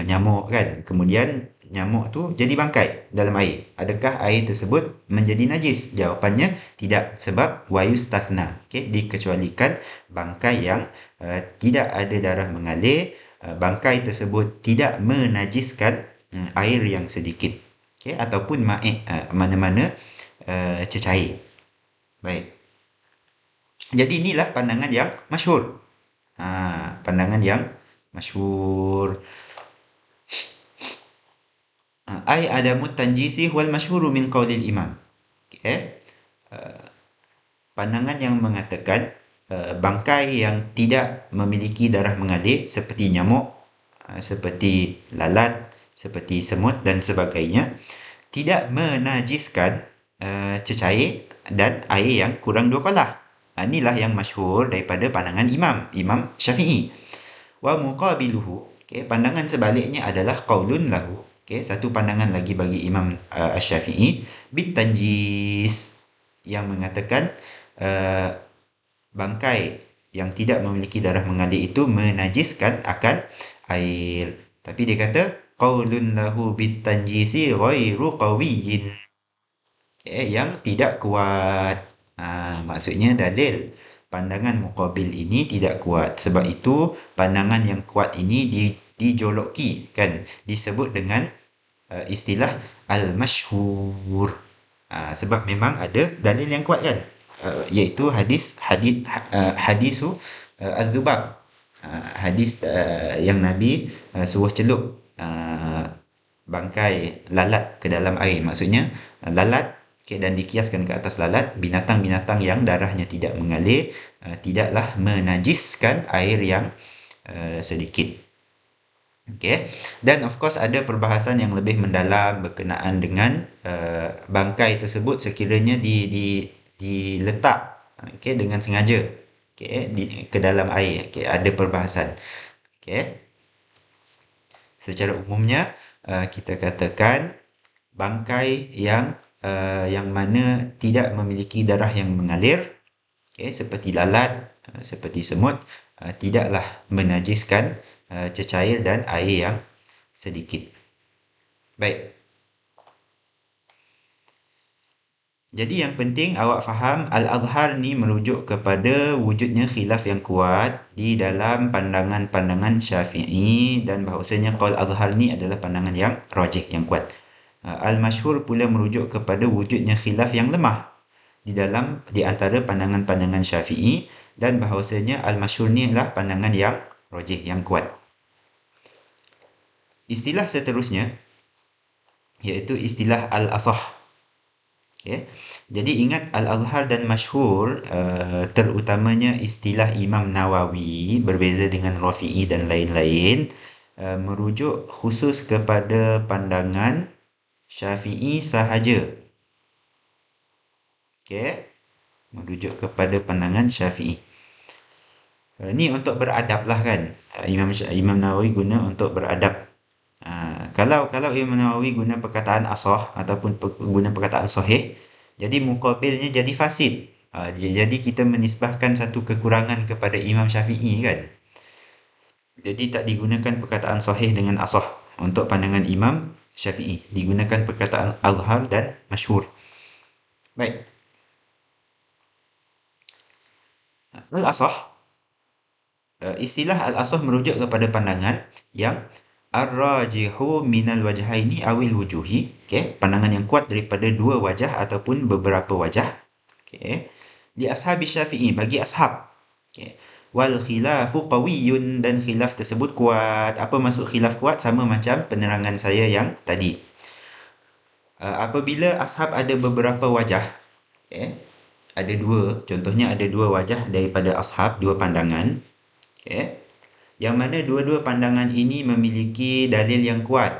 nyamuk kan. Kemudian nyamuk tu jadi bangkai dalam air. Adakah air tersebut menjadi najis? Jawapannya tidak, sebab wa yustathna. Okey, dikecualikan bangkai yang tidak ada darah mengalir. Bangkai tersebut tidak menajiskan air yang sedikit. Okey, ataupun mana-mana cecair. Baik. Jadi inilah pandangan yang masyhur. Pandangan yang masyhur. Ai adamu tanjisi wal masyhuru min qaulil imam. Okey. Pandangan yang mengatakan bangkai yang tidak memiliki darah mengalir seperti nyamuk, seperti lalat, seperti semut dan sebagainya, tidak menajiskan cecair dan air yang kurang 2 kolah. Inilah yang masyhur daripada pandangan Imam Syafi'i. Wa muqabiluhu, Okey, pandangan sebaliknya adalah qaulun lahu. Okey, satu pandangan lagi bagi Imam Asy-Syafi'i bitanjis yang mengatakan uh, bangkai yang tidak memiliki darah mengalir itu menajiskan akan air. Tapi dia kata qaulun lahu bitanjisi ghairu qawiyyin. Yang tidak kuat. Maksudnya dalil pandangan muqabil ini tidak kuat. Sebab itu pandangan yang kuat ini dijoloki kan, disebut dengan istilah al-masyhur. Sebab memang ada dalil yang kuat kan, iaitu hadisu az-zubab. Hadis yang Nabi suruh celup bangkai lalat ke dalam air. Maksudnya lalat, okay, dan dikiaskan ke atas lalat, binatang-binatang yang darahnya tidak mengalir tidaklah menajiskan air yang sedikit. Okay. Dan of course ada perbahasan yang lebih mendalam berkenaan dengan bangkai tersebut sekiranya diletak, okay, dengan sengaja, okay, ke dalam air. Okay, ada perbahasan. Okay. Secara umumnya kita katakan bangkai yang mana tidak memiliki darah yang mengalir, okay, seperti lalat, seperti semut, tidaklah menajiskan cecair dan air yang sedikit. Baik. Jadi yang penting awak faham Al-Azhar ni merujuk kepada wujudnya khilaf yang kuat di dalam pandangan-pandangan Syafi'i dan bahawasanya qaul Azhar ni adalah pandangan yang rajih, yang kuat. Al-Masyhur pula merujuk kepada wujudnya khilaf yang lemah di antara pandangan-pandangan Syafi'i dan bahawasanya Al-Masyhur ni adalah pandangan yang rajih, yang kuat. Istilah seterusnya iaitu istilah al-asah. Okay. Jadi ingat al-azhar dan masyhur, terutamanya istilah Imam Nawawi berbeza dengan Rafi'i dan lain-lain, merujuk khusus kepada pandangan Syafi'i sahaja. Okay. Merujuk kepada pandangan Syafi'i. Ini untuk beradab lah kan. Imam Nawawi guna untuk beradab. Kalau Imam Nawawi guna perkataan asah ataupun guna perkataan sahih, jadi muqabilnya jadi fasid. Jadi kita menisbahkan satu kekurangan kepada Imam Syafi'i kan. Jadi tak digunakan perkataan sahih dengan asah untuk pandangan Imam Syafi'i. Digunakan perkataan azhar dan masyhur. Baik. Al-asah, istilah al-asah merujuk kepada pandangan yang ar-rajihu minal wajhaini awil wujuhi, okay, pandangan yang kuat daripada dua wajah ataupun beberapa wajah, okay, di ashabi Syafi'i, bagi ashab, okay. Wal khilafu qawiyyun, dan khilaf tersebut kuat. Apa maksud khilaf kuat? Sama macam penerangan saya yang tadi. Apabila ashab ada beberapa wajah, okay, ada dua, contohnya ada dua wajah daripada ashab, dua pandangan, okay, yang mana dua-dua pandangan ini memiliki dalil yang kuat,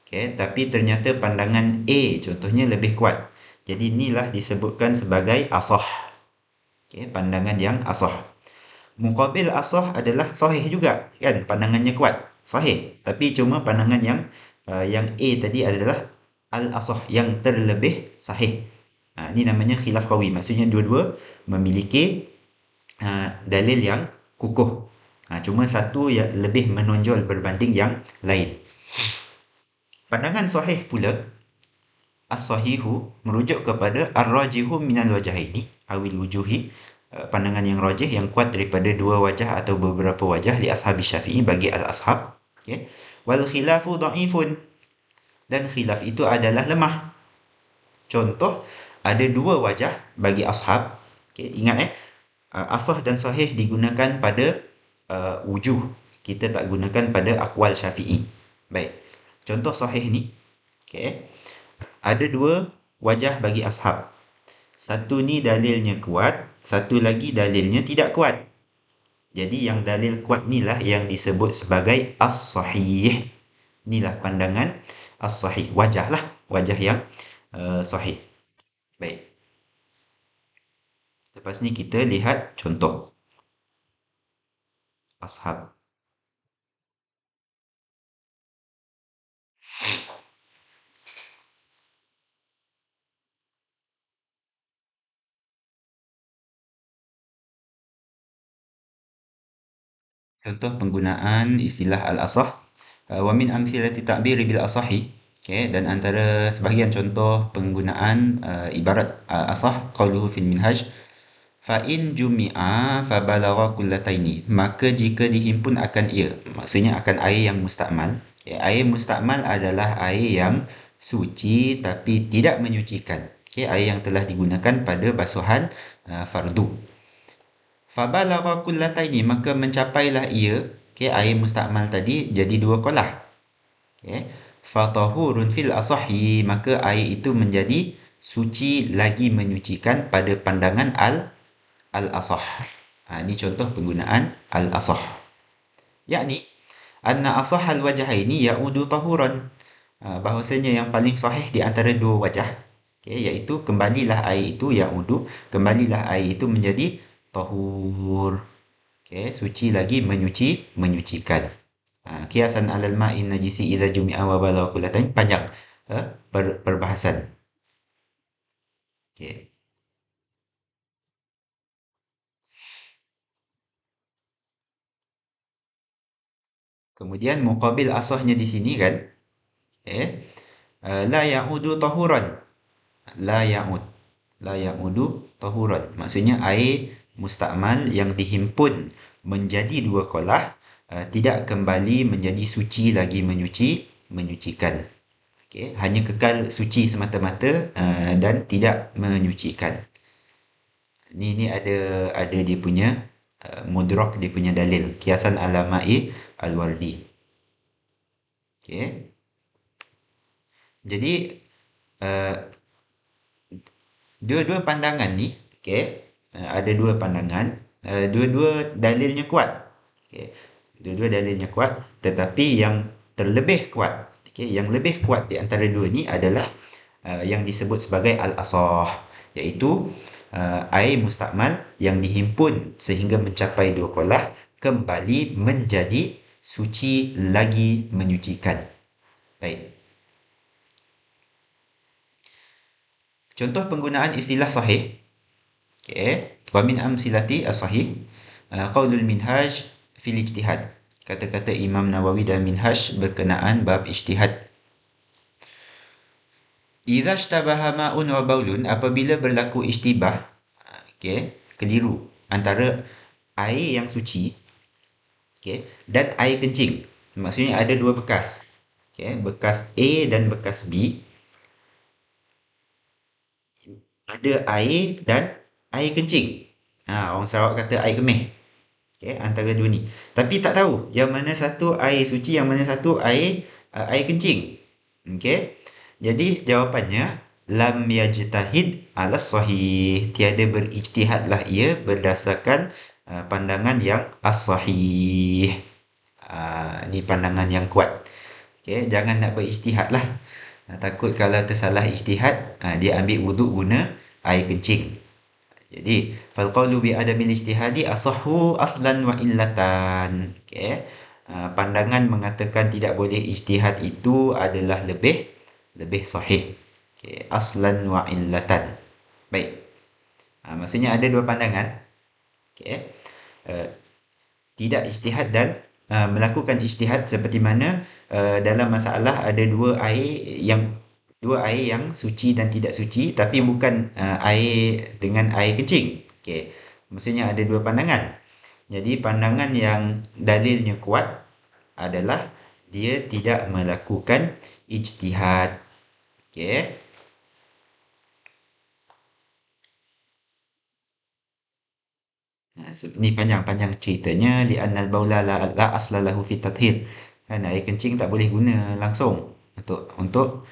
okay, tapi ternyata pandangan A contohnya lebih kuat. Jadi inilah disebutkan sebagai asah, okay, pandangan yang asah. Muqabil asah adalah sahih juga kan, pandangannya kuat, sahih, tapi cuma pandangan yang A tadi adalah al-asah, yang terlebih sahih. Ini namanya khilaf qawi, maksudnya dua-dua memiliki dalil yang kukuh. Cuma satu yang lebih menonjol berbanding yang lain. Pandangan sahih pula, as-sahihu, merujuk kepada ar-rajihu minal wajahaini awil wujuhi, pandangan yang rajih, yang kuat daripada dua wajah atau beberapa wajah li ashabi Syafi'i, bagi al-ashab, okay. Wal khilafu dha'ifun, dan khilaf itu adalah lemah. Contoh, ada dua wajah bagi ashab, okay. Ingat asah dan sahih digunakan pada wujuh, kita tak gunakan pada aqwal Syafi'i. Baik, contoh sahih ni, okay, ada dua wajah bagi ashab. Satu ni dalilnya kuat, satu lagi dalilnya tidak kuat. Jadi yang dalil kuat ni lah yang disebut sebagai as-sahih. Inilah pandangan as-sahih, wajah lah, wajah yang sahih. Baik, lepas ni kita lihat contoh ashab. Contoh penggunaan istilah al-asah. Wa min amthilati ta'biri bil asahi. Okay, dan antara sebahagian contoh penggunaan ibarat asah qauluhu fil minhaj. Fa in jumi'a fa balagha kullataini. Maka jika dihimpun akan ia, maksudnya akan air yang mustakmal. Okay, air mustakmal adalah air yang suci tapi tidak menyucikan. Okay, air yang telah digunakan pada basuhan fardu. Fabalagha kullataini, maka mencapailah ia, okay, air mustakmal tadi jadi dua kolah. Okay. Fatahurun fil asahi, maka air itu menjadi suci lagi menyucikan pada pandangan al-asah. Ini contoh penggunaan al-asah. Yakni anna asahal wajhaini ya'udu tahuran. Bahawasanya yang paling sahih di antara dua wajah, okay, iaitu kembalilah air itu ya'udu, kembalilah air itu menjadi tahur. Okay, suci lagi menyucikan. Kiasan alal ma'in najisi idza jumi'a wa balagha kullatain, panjang perbahasan. Okay. Kemudian muqabil asahnya di sini kan, okay, la ya'udu tahuran. La ya'ud. La ya'udu tahuran. Maksudnya air mustakmal yang dihimpun menjadi dua kolah tidak kembali menjadi suci lagi menyucikan. Okay, hanya kekal suci semata-mata dan tidak menyucikan. Ni ada dia punya mudrak, dia punya dalil. Kiasan ala ma'i al-wardi. Okay. Jadi uh, dua-dua pandangan ni, okay, ada dua pandangan, dua-dua dalilnya kuat. Okay. Dua-dua dalilnya kuat, tetapi yang terlebih kuat, okay, yang lebih kuat di antara dua ni adalah yang disebut sebagai al-asah, iaitu air mustakmal yang dihimpun sehingga mencapai dua kolah kembali menjadi suci lagi menyucikan. Baik. Contoh penggunaan istilah sahih. Okay. Wa min amsilati as-sahih qaulul minhaj fil ijtihad. Kata-kata Imam Nawawi dan Minhaj berkenaan bab ijtihad. Idza ishtabaha ma'un wa baulun, apabila berlaku ijtibah, okay, keliru antara air yang suci, okay, dan air kencing. Maksudnya ada dua bekas. Okay, bekas A dan bekas B. Ada air dan air kencing. Orang Sarawak kata air kemih. Okay, antara dua ni. Tapi tak tahu yang mana satu air suci, yang mana satu air kencing. Okay. Jadi jawapannya lam yajtahid ala sahih. Tiada berijtihadlah ia berdasarkan pandangan yang as-sahih. Ni pandangan yang kuat. Okay, jangan nak berijtihad lah. Takut kalau tersalah ijtihad, dia ambil wuduk guna air kencing. Jadi fal qawlu bi adamil ijtihadi asahhu aslan wa illatan. Okay. Pandangan mengatakan tidak boleh ijtihad itu adalah lebih sahih. Okay. Aslan wa illatan. Baik. Maksudnya ada dua pandangan. Okay. Tidak ijtihad dan melakukan ijtihad, seperti mana dalam masalah ada dua air yang suci dan tidak suci, tapi bukan air dengan air kencing. Okey. Maksudnya ada dua pandangan. Jadi pandangan yang dalilnya kuat adalah dia tidak melakukan ijtihad. Okey. Ni panjang-panjang ceritanya, li'annal baula la asla lahu fi tathhir. Kan air kencing tak boleh guna langsung untuk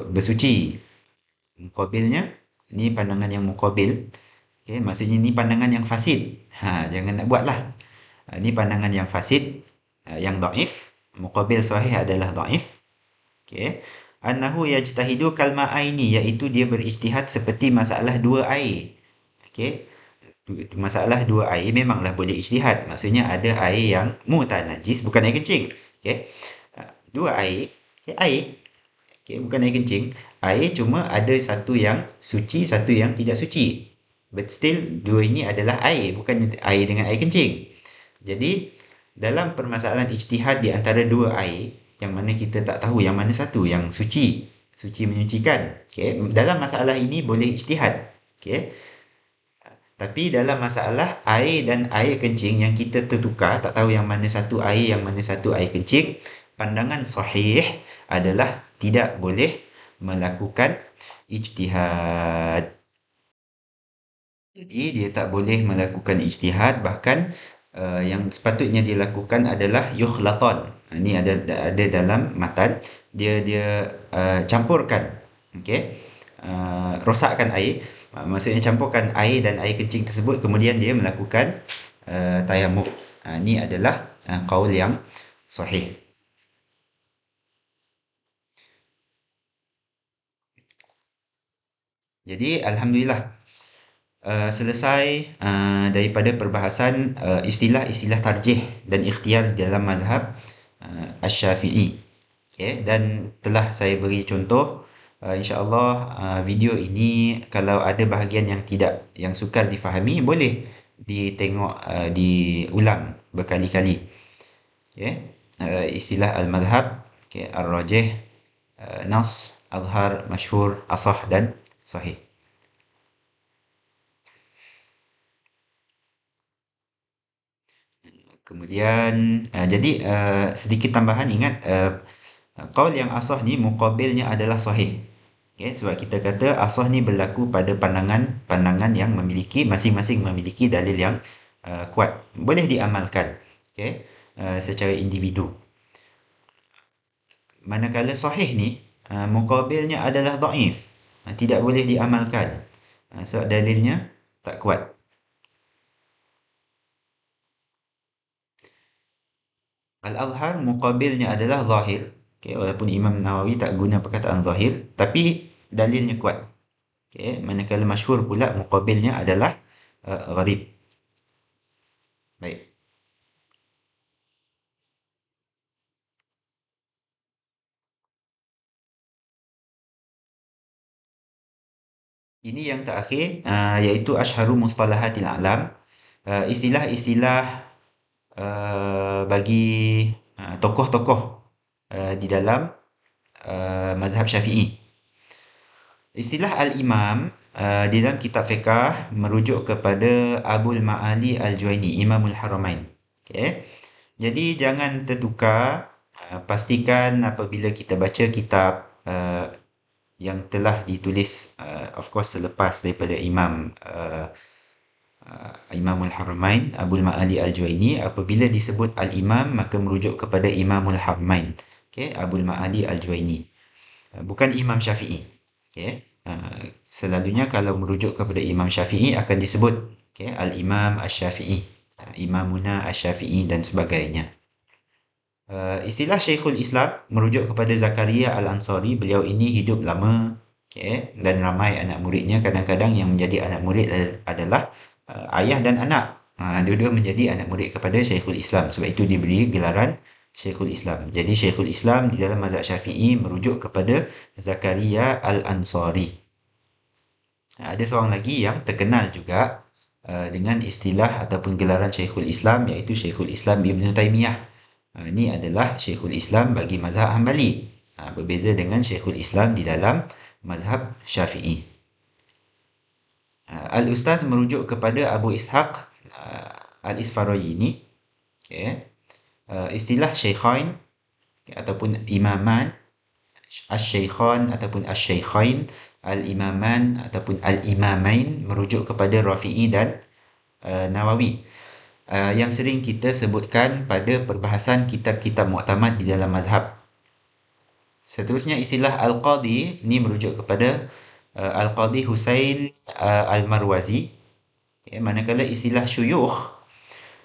bersuci. Muqabilnya, ni pandangan yang muqabil. Okay, maksudnya ni pandangan yang fasid. Jangan nak buatlah. Ni pandangan yang fasid, yang dhaif. Muqabil sahih adalah dhaif. Okay. Annahu yajtahidu kal ma'aini, iaitu dia berijtihad seperti masalah dua air. Okay. Masalah dua air memanglah boleh ijtihad. Maksudnya ada air yang mutanajis, bukan air kencing. Okay. Dua air, Okay, air. Okay, bukan air kencing. Air cuma ada satu yang suci, satu yang tidak suci. But still, dua ini adalah air, bukan air dengan air kencing. Jadi, dalam permasalahan ijtihad di antara dua air, yang mana kita tak tahu yang mana satu yang suci, suci menyucikan. Okay, dalam masalah ini boleh ijtihad. Okay, tapi dalam masalah air dan air kencing yang kita tertukar, tak tahu yang mana satu air, yang mana satu air kencing, pandangan sahih adalah tidak boleh melakukan ijtihad. Jadi dia tak boleh melakukan ijtihad, bahkan yang sepatutnya dilakukan adalah yukhlatan. Ini ada dalam matan, dia campurkan, okey. Rosakkan air, maksudnya campurkan air dan air kencing tersebut, kemudian dia melakukan tayammum. Ini adalah qaul yang sahih. Jadi alhamdulillah, selesai daripada perbahasan istilah-istilah tarjih dan ikhtiar dalam mazhab Asy-Syafi'i. Okay, dan telah saya beri contoh, insya-Allah video ini kalau ada bahagian yang tidak, yang sukar difahami, boleh ditengok, diulang berkali-kali. Okay, istilah al-madhhab, okay, ar-rajih, nas, azhar, masyhur, asah dan sahih. Kemudian jadi sedikit tambahan, ingat qaul yang asah ni muqabilnya adalah sahih. Okay, sebab kita kata asah ni berlaku pada pandangan yang memiliki, masing-masing memiliki dalil yang kuat, boleh diamalkan, okay, secara individu. Manakala sahih ni muqabilnya adalah dhaif, tidak boleh diamalkan sebab dalilnya tak kuat. Al-Azhar muqabilnya adalah zahir. Okay, walaupun Imam Nawawi tak guna perkataan zahir, tapi dalilnya kuat. Okay, manakala masyhur pula muqabilnya adalah gharib. Baik. Ini yang terakhir, iaitu asyharu mustalahatil a'lam. Istilah-istilah bagi tokoh-tokoh di dalam mazhab Syafi'i. Istilah al-imam di dalam kitab fiqh merujuk kepada Abul Ma'ali Al-Juwaini, Imamul Haramain. Okay. Jadi jangan tertukar. Pastikan apabila kita baca kitab yang telah ditulis, of course selepas daripada Imamul Haramain, Abul Ma'ali Al-Juwaini, apabila disebut Al-Imam maka merujuk kepada Imamul Haramain. Okay, Abul Ma'ali Al-Juwaini. Bukan Imam Syafi'i. Okay. Selalunya kalau merujuk kepada Imam Syafi'i akan disebut, okay, Al-Imam Asy-Syafi'i, Imamuna Asy-Syafi'i dan sebagainya. Istilah Syekhul Islam merujuk kepada Zakaria Al-Ansari. Beliau ini hidup lama, okay, dan ramai anak muridnya. Kadang-kadang yang menjadi anak murid adalah ayah dan anak. Dua-dua menjadi anak murid kepada Syekhul Islam. Sebab itu diberi gelaran Syekhul Islam. Jadi Syekhul Islam di dalam mazhab Syafi'i merujuk kepada Zakaria Al-Ansari. Ada seorang lagi yang terkenal juga dengan istilah ataupun gelaran Syekhul Islam, iaitu Syekhul Islam Ibn Taymiyah. Ini adalah Syekhul Islam bagi mazhab Hanbali. Berbeza dengan Syekhul Islam di dalam mazhab Syafi'i. Al-Ustaz merujuk kepada Abu Ishaq Al-Isfarayini. Okay. Istilah Syaikhain, okay, ataupun Imaman, Asy-Syaikhan ataupun Asy-Syaikhain, Al-Imaman ataupun Al-Imamain merujuk kepada Rafi'i dan Nawawi, yang sering kita sebutkan pada perbahasan kitab-kitab muktamad di dalam mazhab. Seterusnya istilah Al-Qadi, ini merujuk kepada Al-Qadi Husain Al-Marwazi. Okay, manakala istilah syuyukh,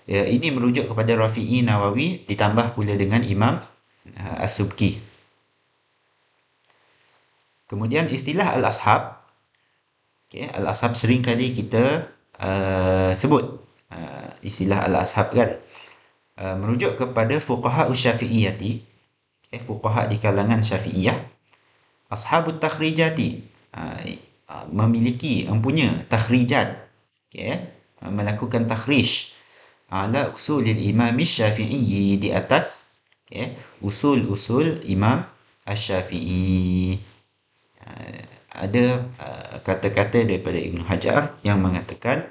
ini merujuk kepada Rafi'i, Nawawi, ditambah pula dengan Imam As-Subki. Kemudian istilah Al-Ashab. Okay, Al-Ashab sering kali kita sebut istilah Al-Ashab kan. Merujuk kepada fuqaha Syafi'iyati. fuqaha di kalangan Syafi'iyah, ashabut takhrijati, mempunyai takhrijat, melakukan takhrij ala usulil Imam Syafi'i, di atas usul-usul Imam Asy-Syafi'i. Ada kata-kata daripada Ibn Hajar yang mengatakan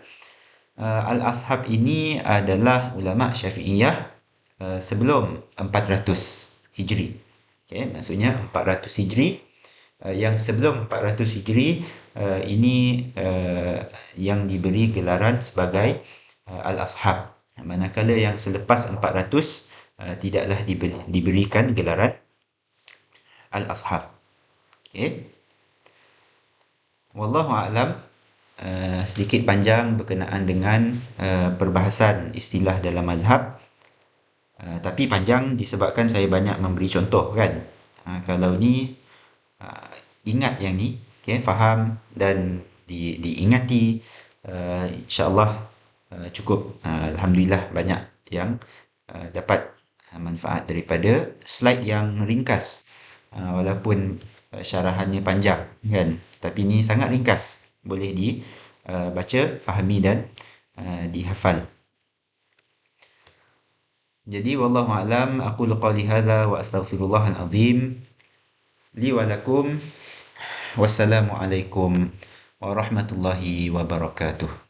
Al-Ashab ini adalah ulama Syafi'iyah sebelum 400 Hijri. Maksudnya 400 Hijri. Yang sebelum 400 Hijri ini yang diberi gelaran sebagai Al-Ashab. Manakala yang selepas 400 tidaklah diberikan gelaran Al-Ashab. Wallahu a'lam. Sedikit panjang berkenaan dengan perbahasan istilah dalam mazhab. Tapi panjang disebabkan saya banyak memberi contoh kan. Kalau ni ingat yang ni, faham dan diingati, insya-Allah cukup. Alhamdulillah banyak yang dapat manfaat daripada slide yang ringkas, walaupun syarahannya panjang kan, tapi ni sangat ringkas, boleh dibaca, fahami dan dihafal. Jadi wallahu a'lam, aqulu qawli hadza wa astaghfirullahal azim li wa lakum. Wassalamu alaikum warahmatullahi wabarakatuh.